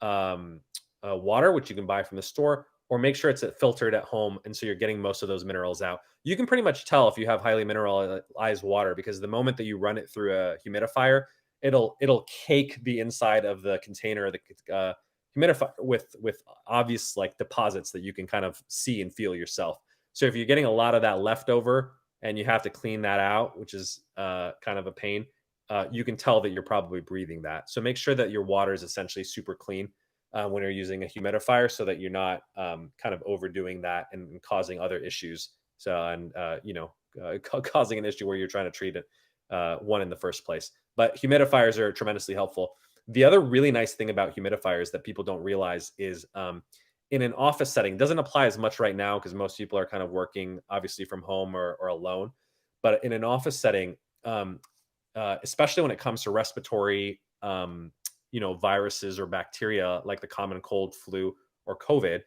water, which you can buy from the store, or make sure it's filtered at home, and so you're getting most of those minerals out. You can pretty much tell if you have highly mineralized water, because the moment that you run it through a humidifier, it'll cake the inside of the container of the humidifier with obvious like deposits that you can kind of see and feel yourself. So if you're getting a lot of that leftover and you have to clean that out, which is kind of a pain, you can tell that you're probably breathing that. So make sure that your water is essentially super clean when you're using a humidifier, so that you're not kind of overdoing that and causing other issues. So, and causing an issue where you're trying to treat it one in the first place. But humidifiers are tremendously helpful. The other really nice thing about humidifiers that people don't realize is in an office setting, doesn't apply as much right now because most people are kind of working obviously from home or alone. But in an office setting, um, especially when it comes to respiratory, viruses or bacteria like the common cold, flu, or COVID,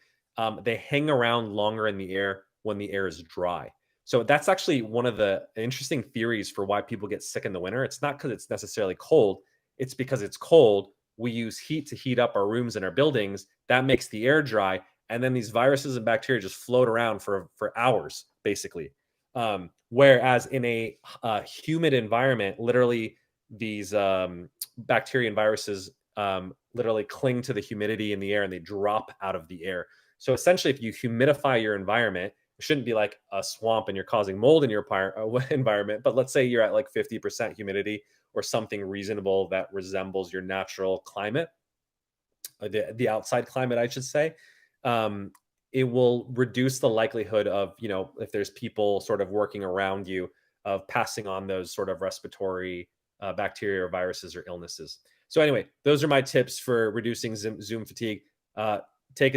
they hang around longer in the air when the air is dry. So that's actually one of the interesting theories for why people get sick in the winter. It's not because it's necessarily cold, it's because it's cold. We use heat to heat up our rooms and our buildings. That makes the air dry. And then these viruses and bacteria just float around for hours, basically. Whereas in a humid environment, literally these bacteria and viruses literally cling to the humidity in the air and they drop out of the air. So essentially, if you humidify your environment, it shouldn't be like a swamp and you're causing mold in your environment. But let's say you're at like 50% humidity or something reasonable that resembles your natural climate, the outside climate, I should say. Um, it will reduce the likelihood of, if there's people sort of working around you, of passing on those sort of respiratory bacteria or viruses or illnesses. So anyway, those are my tips for reducing Zoom fatigue. Take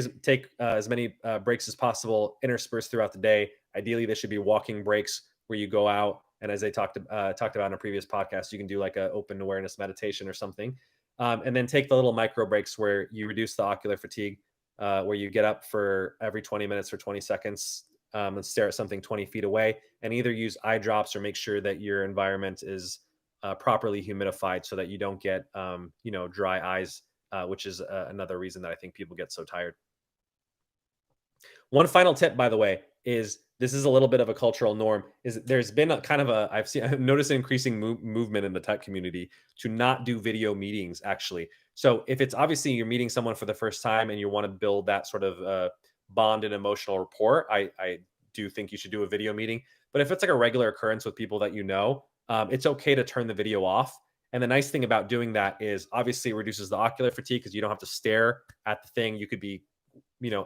as many breaks as possible, interspersed throughout the day. Ideally, they should be walking breaks where you go out, and as they talked about in a previous podcast, you can do like an open awareness meditation or something, and then take the little micro breaks where you reduce the ocular fatigue, where you get up for every 20 minutes or 20 seconds, and stare at something 20 feet away, and either use eye drops or make sure that your environment is properly humidified so that you don't get dry eyes, which is another reason that I think people get so tired. One final tip, by the way, is this is a little bit of a cultural norm. Is there's been a kind of I've noticed an increasing movement in the tech community to not do video meetings. Actually, so if it's obviously you're meeting someone for the first time and you want to build that sort of bond and emotional rapport, I do think you should do a video meeting. But if it's like a regular occurrence with people that it's okay to turn the video off. And the nice thing about doing that is obviously it reduces the ocular fatigue because you don't have to stare at the thing. You could be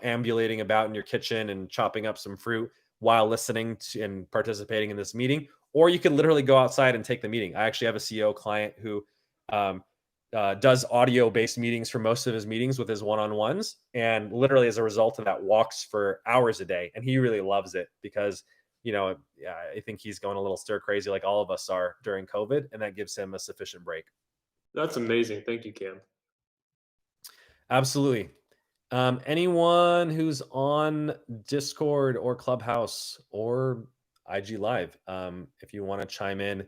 ambulating about in your kitchen and chopping up some fruit while listening to and participating in this meeting, or you could literally go outside and take the meeting. I actually have a CEO client who does audio-based meetings for most of his meetings with his one-on-ones, and literally as a result of that, walks for hours a day, and he really loves it because I think he's going a little stir crazy like all of us are during COVID, and that gives him a sufficient break. That's amazing. Thank you, Cam. Absolutely. Anyone who's on Discord or Clubhouse or IG Live, if you want to chime in,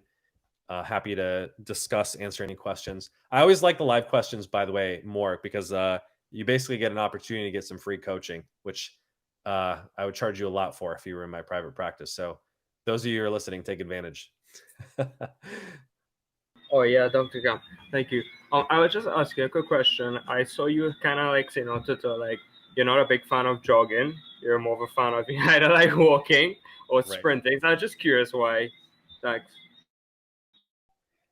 happy to discuss, answer any questions. I always like the live questions, by the way, more because you basically get an opportunity to get some free coaching, which I would charge you a lot for if you were in my private practice. So those of you who are listening, take advantage. Oh yeah, Dr. Cam, thank you. I was just asking a quick question. I saw you kind of like saying on Twitter, like you're not a big fan of jogging. You're more of a fan of either like walking or sprinting. So I was just curious why. Thanks.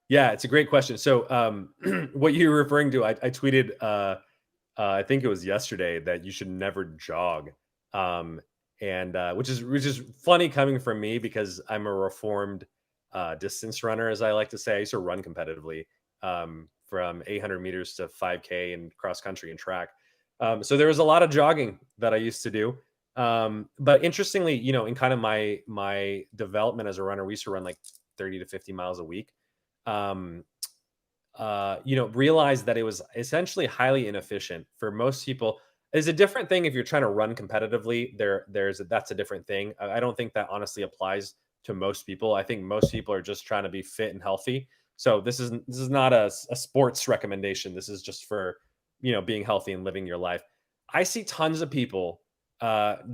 Yeah, it's a great question. So what you're referring to, I tweeted, I think it was yesterday, that you should never jog. And which is funny coming from me because I'm a reformed distance runner, as I like to say. I used to run competitively from 800 meters to 5K and cross country and track. So there was a lot of jogging that I used to do. But interestingly, in kind of my development as a runner, we used to run like 30 to 50 miles a week. Realized that it was essentially highly inefficient for most people. It's a different thing if you're trying to run competitively. That's a different thing. I don't think that honestly applies to most people. I think most people are just trying to be fit and healthy. So this is not a sports recommendation. This is just for being healthy and living your life. I see tons of people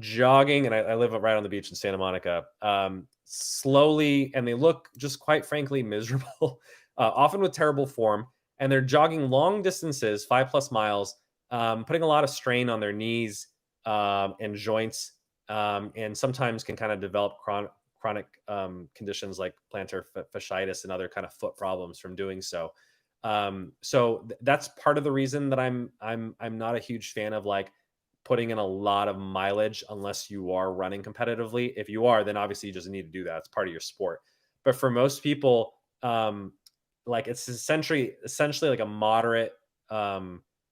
jogging, and I live right on the beach in Santa Monica, slowly, and they look just quite frankly miserable, often with terrible form, and they're jogging long distances, 5+ miles, putting a lot of strain on their knees and joints, and sometimes can kind of develop chronic conditions like plantar fasciitis and other kind of foot problems from doing so. So that's part of the reason that I'm not a huge fan of like putting in a lot of mileage unless you are running competitively. If you are, then obviously you just need to do that. It's part of your sport. But for most people, like it's essentially like a moderate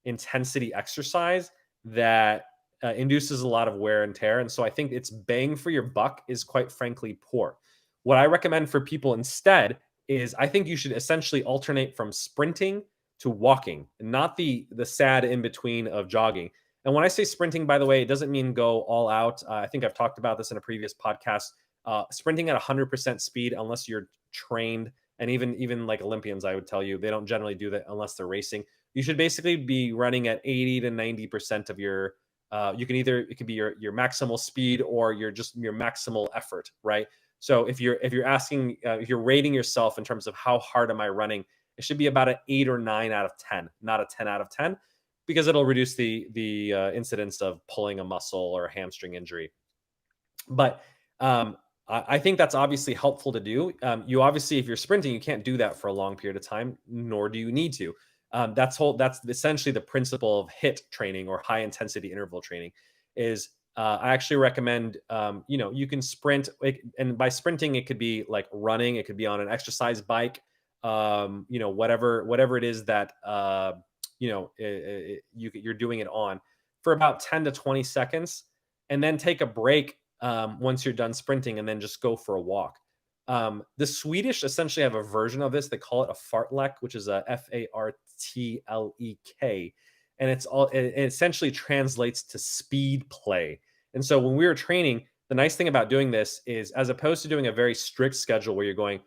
intensity exercise that induces a lot of wear and tear. And so I think its bang for your buck is quite frankly poor. What I recommend for people instead is I think you should essentially alternate from sprinting to walking, not the sad in between of jogging. And when I say sprinting, by the way, it doesn't mean go all out. I think I've talked about this in a previous podcast. Sprinting at 100% speed, unless you're trained, and even like Olympians, I would tell you, they don't generally do that unless they're racing. You should basically be running at 80 to 90% of your. You can either, it could be your maximal speed or your maximal effort, right? So if you're asking, if you're rating yourself in terms of how hard am I running, it should be about an 8 or 9 out of 10, not a 10 out of 10, because it'll reduce the incidence of pulling a muscle or a hamstring injury. But I think that's obviously helpful to do. You obviously, if you're sprinting, you can't do that for a long period of time, nor do you need to. That's essentially the principle of HIIT training, or high intensity interval training. Is I actually recommend, you can sprint, and by sprinting, it could be like running, it could be on an exercise bike, whatever it is that, you're doing it on for about 10 to 20 seconds, and then take a break once you're done sprinting, and then just go for a walk. The Swedish essentially have a version of this. They call it a fartlek, which is a FARTLEK, and it essentially translates to speed play. And so when we were training, the nice thing about doing this is, as opposed to doing a very strict schedule where you're going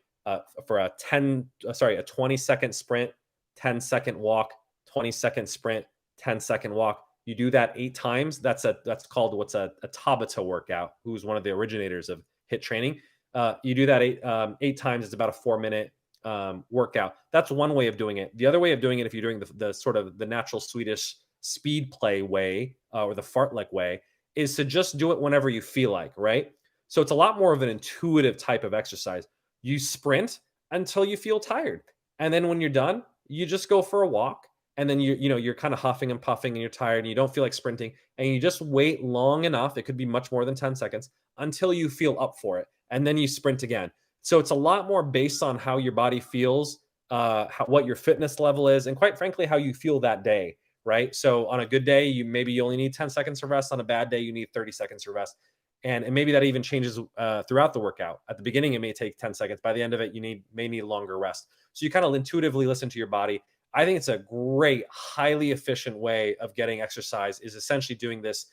for a 20-second sprint, 10-second walk, 20-second sprint, 10-second walk. You do that 8 times. That's called what's a Tabata workout, who's one of the originators of HIIT training. You do that 8 times. It's about a 4-minute workout. That's one way of doing it. The other way of doing it, if you're doing the sort of the natural Swedish speed play way, or the fartlek way, is to just do it whenever you feel like, right? So it's a lot more of an intuitive type of exercise. You sprint until you feel tired. And then when you're done, you just go for a walk. And then you're kind of huffing and puffing and you're tired and you don't feel like sprinting, and you just wait long enough. It could be much more than 10 seconds until you feel up for it. And then you sprint again. So it's a lot more based on how your body feels, what your fitness level is, and quite frankly, how you feel that day, right? So on a good day, you only need 10 seconds of rest. On a bad day, you need 30 seconds of rest. And maybe that even changes throughout the workout. At the beginning, it may take 10 seconds. By the end of it, may need longer rest. So you kind of intuitively listen to your body. I think it's a great, highly efficient way of getting exercise, is essentially doing this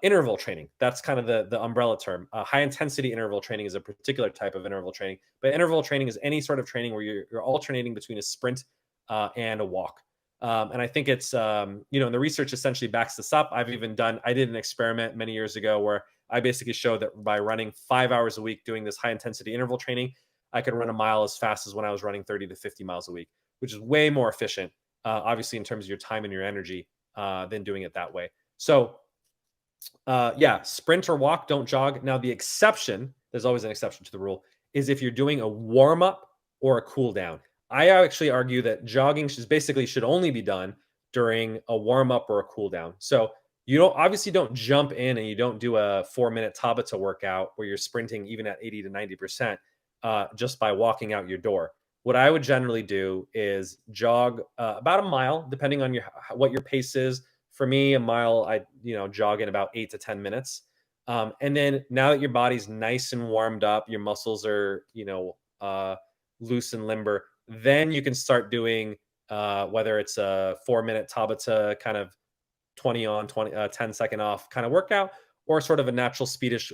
interval training. That's kind of the umbrella term. High intensity interval training is a particular type of interval training, but interval training is any sort of training where you're alternating between a sprint and a walk. And I think it's, and the research essentially backs this up. I did an experiment many years ago where I basically showed that by running 5 hours a week doing this high intensity interval training, I could run a mile as fast as when I was running 30 to 50 miles a week, which is way more efficient, obviously, in terms of your time and your energy, than doing it that way. So, sprint or walk, don't jog. Now, the exception, there's always an exception to the rule, is if you're doing a warm up or a cool down. I actually argue that jogging should only be done during a warm up or a cool down. So you don't jump in and you don't do a 4-minute Tabata workout where you're sprinting even at 80 to 90% just by walking out your door. What I would generally do is jog about a mile, depending on what your pace is. For me, a mile, I jog in about 8 to 10 minutes. And then now that your body's nice and warmed up, your muscles are loose and limber, then you can start doing whether it's a 4-minute Tabata kind of 20 on 10 second off kind of workout, or sort of a natural speedish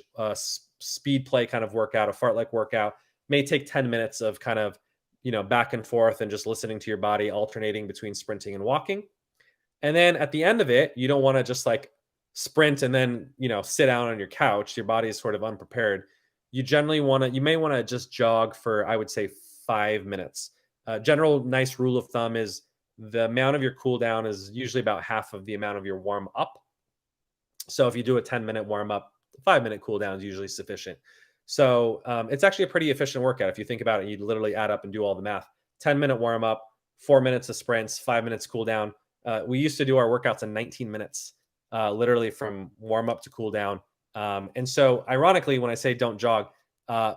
speed play kind of workout, a fartlek workout. May take 10 minutes of kind of back and forth and just listening to your body, alternating between sprinting and walking. And then at the end of it, you don't want to just like sprint and then, sit down on your couch. Your body is sort of unprepared. You may want to just jog for, I would say, 5 minutes. General nice rule of thumb is the amount of your cool down is usually about half of the amount of your warm up. So if you do a 10-minute warm up, 5-minute cool down is usually sufficient. So it's actually a pretty efficient workout. If you think about it, you literally add up and do all the math. 10-minute warm up, 4 minutes of sprints, 5 minutes cool down. We used to do our workouts in 19 minutes, literally from warm up to cool down. And so ironically, when I say don't jog,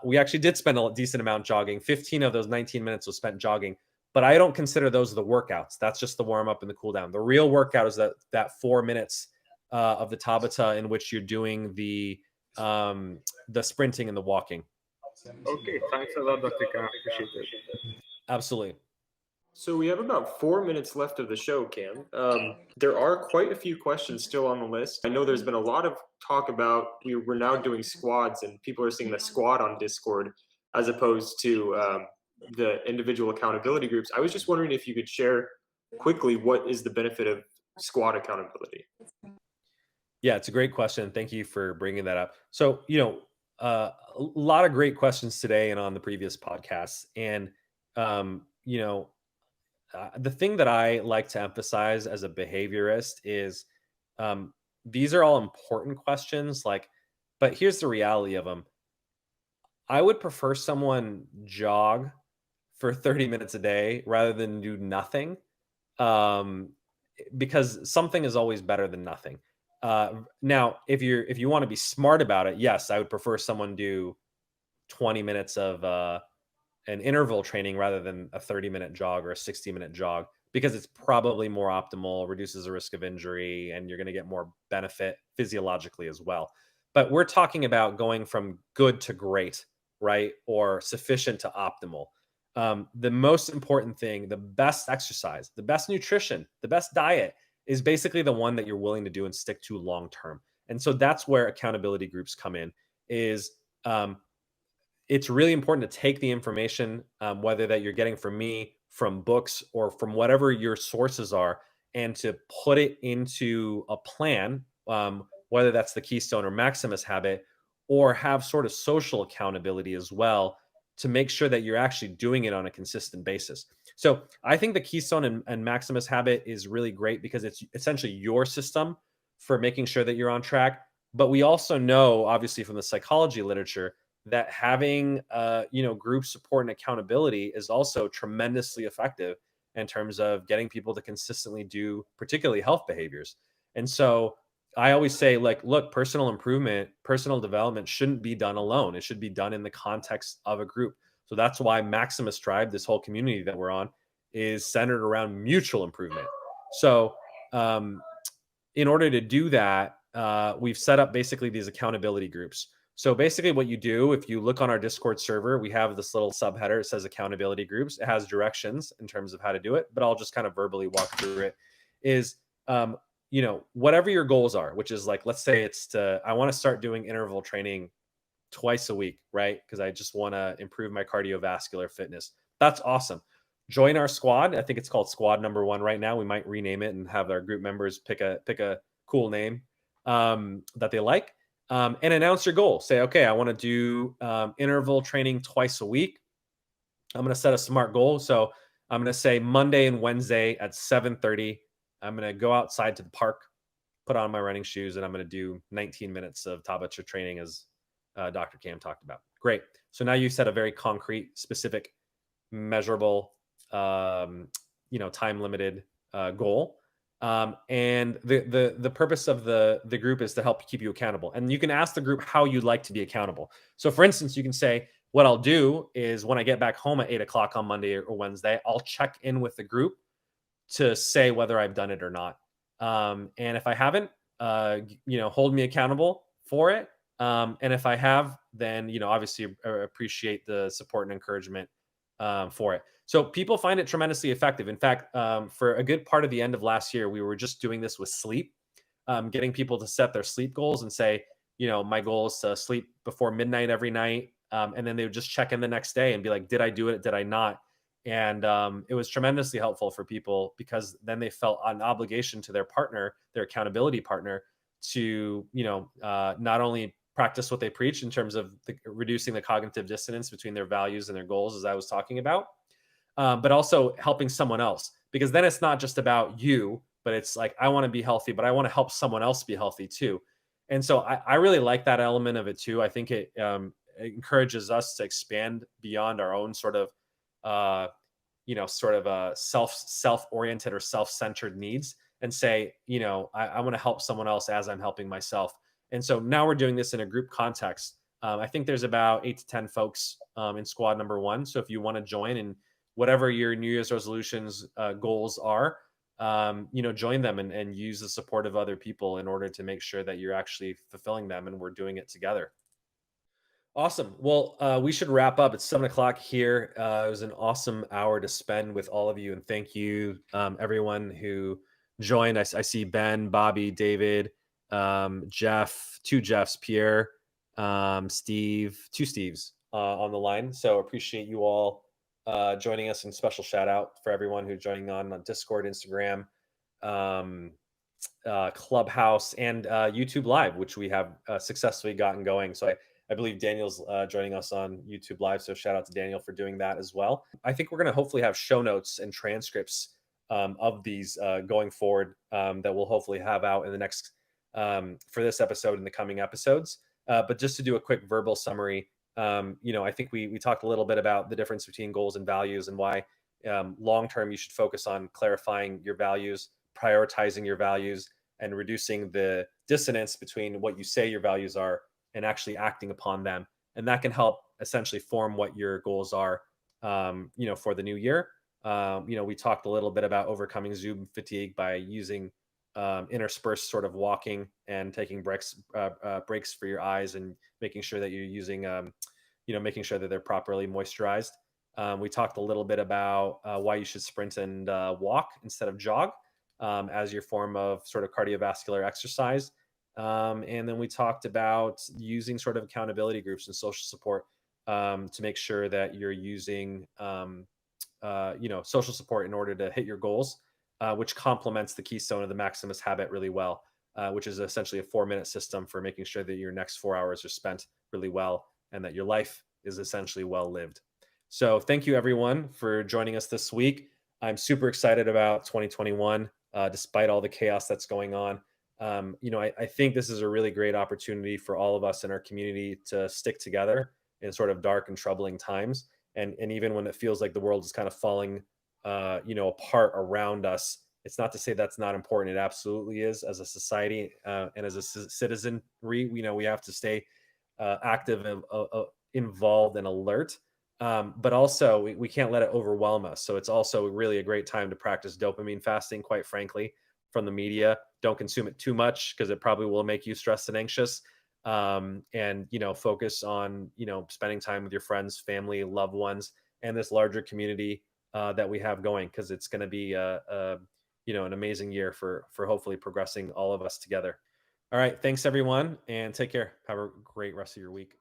we actually did spend a decent amount jogging. 15 of those 19 minutes was spent jogging, but I don't consider those the workouts. That's just the warm up and the cool down. The real workout is that 4 minutes of the Tabata in which you're doing the sprinting and the walking. Okay, thanks a lot, Dr. Khan. Appreciate it. Absolutely. So we have about 4 minutes left of the show, Cam. There are quite a few questions still on the list. I know there's been a lot of talk about we're now doing squads, and people are seeing the squad on Discord as opposed to the individual accountability groups. I was just wondering if you could share quickly what is the benefit of squad accountability. Yeah, it's a great question. Thank you for bringing that up. So, a lot of great questions today and on the previous podcasts. And, the thing that I like to emphasize as a behaviorist is um, these are all important questions. Like, but here's the reality of them. I would prefer someone jog for 30 minutes a day rather than do nothing. Um, because something is always better than nothing. Now, if you want to be smart about it, yes, I would prefer someone do 20 minutes of an interval training rather than a 30-minute jog or a 60-minute jog because it's probably more optimal, reduces the risk of injury, and you're going to get more benefit physiologically as well. But we're talking about going from good to great, right? Or sufficient to optimal. The most important thing, the best exercise, the best nutrition, the best diet is basically the one that you're willing to do and stick to long term. And so that's where accountability groups come in. Is it's really important to take the information, whether that you're getting from me, from books, or from whatever your sources are, and to put it into a plan, whether that's the Keystone or Maximus habit, or have sort of social accountability as well to make sure that you're actually doing it on a consistent basis. So I think the Keystone and Maximus habit is really great because it's essentially your system for making sure that you're on track. But we also know, obviously, from the psychology literature, that having group support and accountability is also tremendously effective in terms of getting people to consistently do particularly health behaviors. And so I always say, like, look, personal improvement, personal development shouldn't be done alone. It should be done in the context of a group. So that's why Maximus Tribe, this whole community that we're on, is centered around mutual improvement. So in order to do that, we've set up basically these accountability groups. So basically what you do, if you look on our Discord server, we have this little subheader. It says accountability groups. It has directions in terms of how to do it, but I'll just kind of verbally walk through it. Is, whatever your goals are, which is like, let's say I want to start doing interval training twice a week, right? Because I just want to improve my cardiovascular fitness. That's awesome. Join our squad. I think it's called Squad Number 1 right now. We might rename it and have our group members pick a cool name that they like. And announce your goal. Say, okay, I want to do interval training twice a week. I'm going to set a SMART goal. So I'm going to say Monday and Wednesday at 7:30. I'm going to go outside to the park, put on my running shoes, and I'm going to do 19 minutes of Tabata training as Dr. Cam talked about. Great. So now you set a very concrete, specific, measurable, time limited goal. And the purpose of the group is to help keep you accountable. And you can ask the group how you'd like to be accountable. So for instance, you can say, what I'll do is when I get back home at 8 o'clock on Monday or Wednesday, I'll check in with the group to say whether I've done it or not. And if I haven't, hold me accountable for it. And if I have, then, obviously appreciate the support and encouragement for it. So people find it tremendously effective. In fact, for a good part of the end of last year, we were just doing this with sleep, getting people to set their sleep goals and say, my goal is to sleep before midnight every night. And then they would just check in the next day and be like, did I do it? Did I not? And it was tremendously helpful for people because then they felt an obligation to their partner, their accountability partner, to, not only practice what they preach in terms of reducing the cognitive dissonance between their values and their goals, as I was talking about, but also helping someone else. Because then it's not just about you, but it's like, I want to be healthy, but I want to help someone else be healthy too. And so I really like that element of it too. I think it encourages us to expand beyond our own sort of, self-oriented or self-centered needs and say, I want to help someone else as I'm helping myself. And so now we're doing this in a group context. I think there's about 8 to 10 folks in Squad Number 1. So if you want to join and whatever your New Year's resolutions goals are, join them and use the support of other people in order to make sure that you're actually fulfilling them and we're doing it together. Awesome. Well, we should wrap up. It's 7 o'clock here. It was an awesome hour to spend with all of you, and thank you, everyone who joined. I see Ben, Bobby, David, Jeff, two Jeffs, Pierre, Steve, two Steves on the line. So appreciate you all joining us, and special shout out for everyone who's joining on Discord, Instagram, um, Clubhouse, and YouTube Live, which we have successfully gotten going. So I believe Daniel's joining us on YouTube Live. So shout out to Daniel for doing that as well. I think we're going to hopefully have show notes and transcripts of these going forward that we'll hopefully have out in the next, for this episode and the coming episodes. But just to do a quick verbal summary, I think we talked a little bit about the difference between goals and values, and why long-term you should focus on clarifying your values, prioritizing your values, and reducing the dissonance between what you say your values are and actually acting upon them. And that can help essentially form what your goals are, for the new year. We talked a little bit about overcoming Zoom fatigue by using interspersed sort of walking and taking breaks for your eyes, and making sure that you're using, making sure that they're properly moisturized. We talked a little bit about why you should sprint and walk instead of jog as your form of sort of cardiovascular exercise. And then we talked about using sort of accountability groups and social support to make sure that you're using, social support in order to hit your goals, which complements the keystone of the Maximus habit really well, which is essentially a 4-minute system for making sure that your next 4 hours are spent really well and that your life is essentially well lived. So thank you everyone for joining us this week. I'm super excited about 2021, despite all the chaos that's going on. I think this is a really great opportunity for all of us in our community to stick together in sort of dark and troubling times. And even when it feels like the world is kind of falling, apart around us, it's not to say that's not important. It absolutely is. As a society and as a citizenry, we have to stay active and involved and alert. But also we can't let it overwhelm us. So it's also really a great time to practice dopamine fasting, quite frankly, from the media. Don't consume it too much because it probably will make you stressed and anxious. And focus on spending time with your friends, family, loved ones, and this larger community that we have going, because it's going to be an amazing year for hopefully progressing all of us together. All right, thanks everyone, and take care. Have a great rest of your week.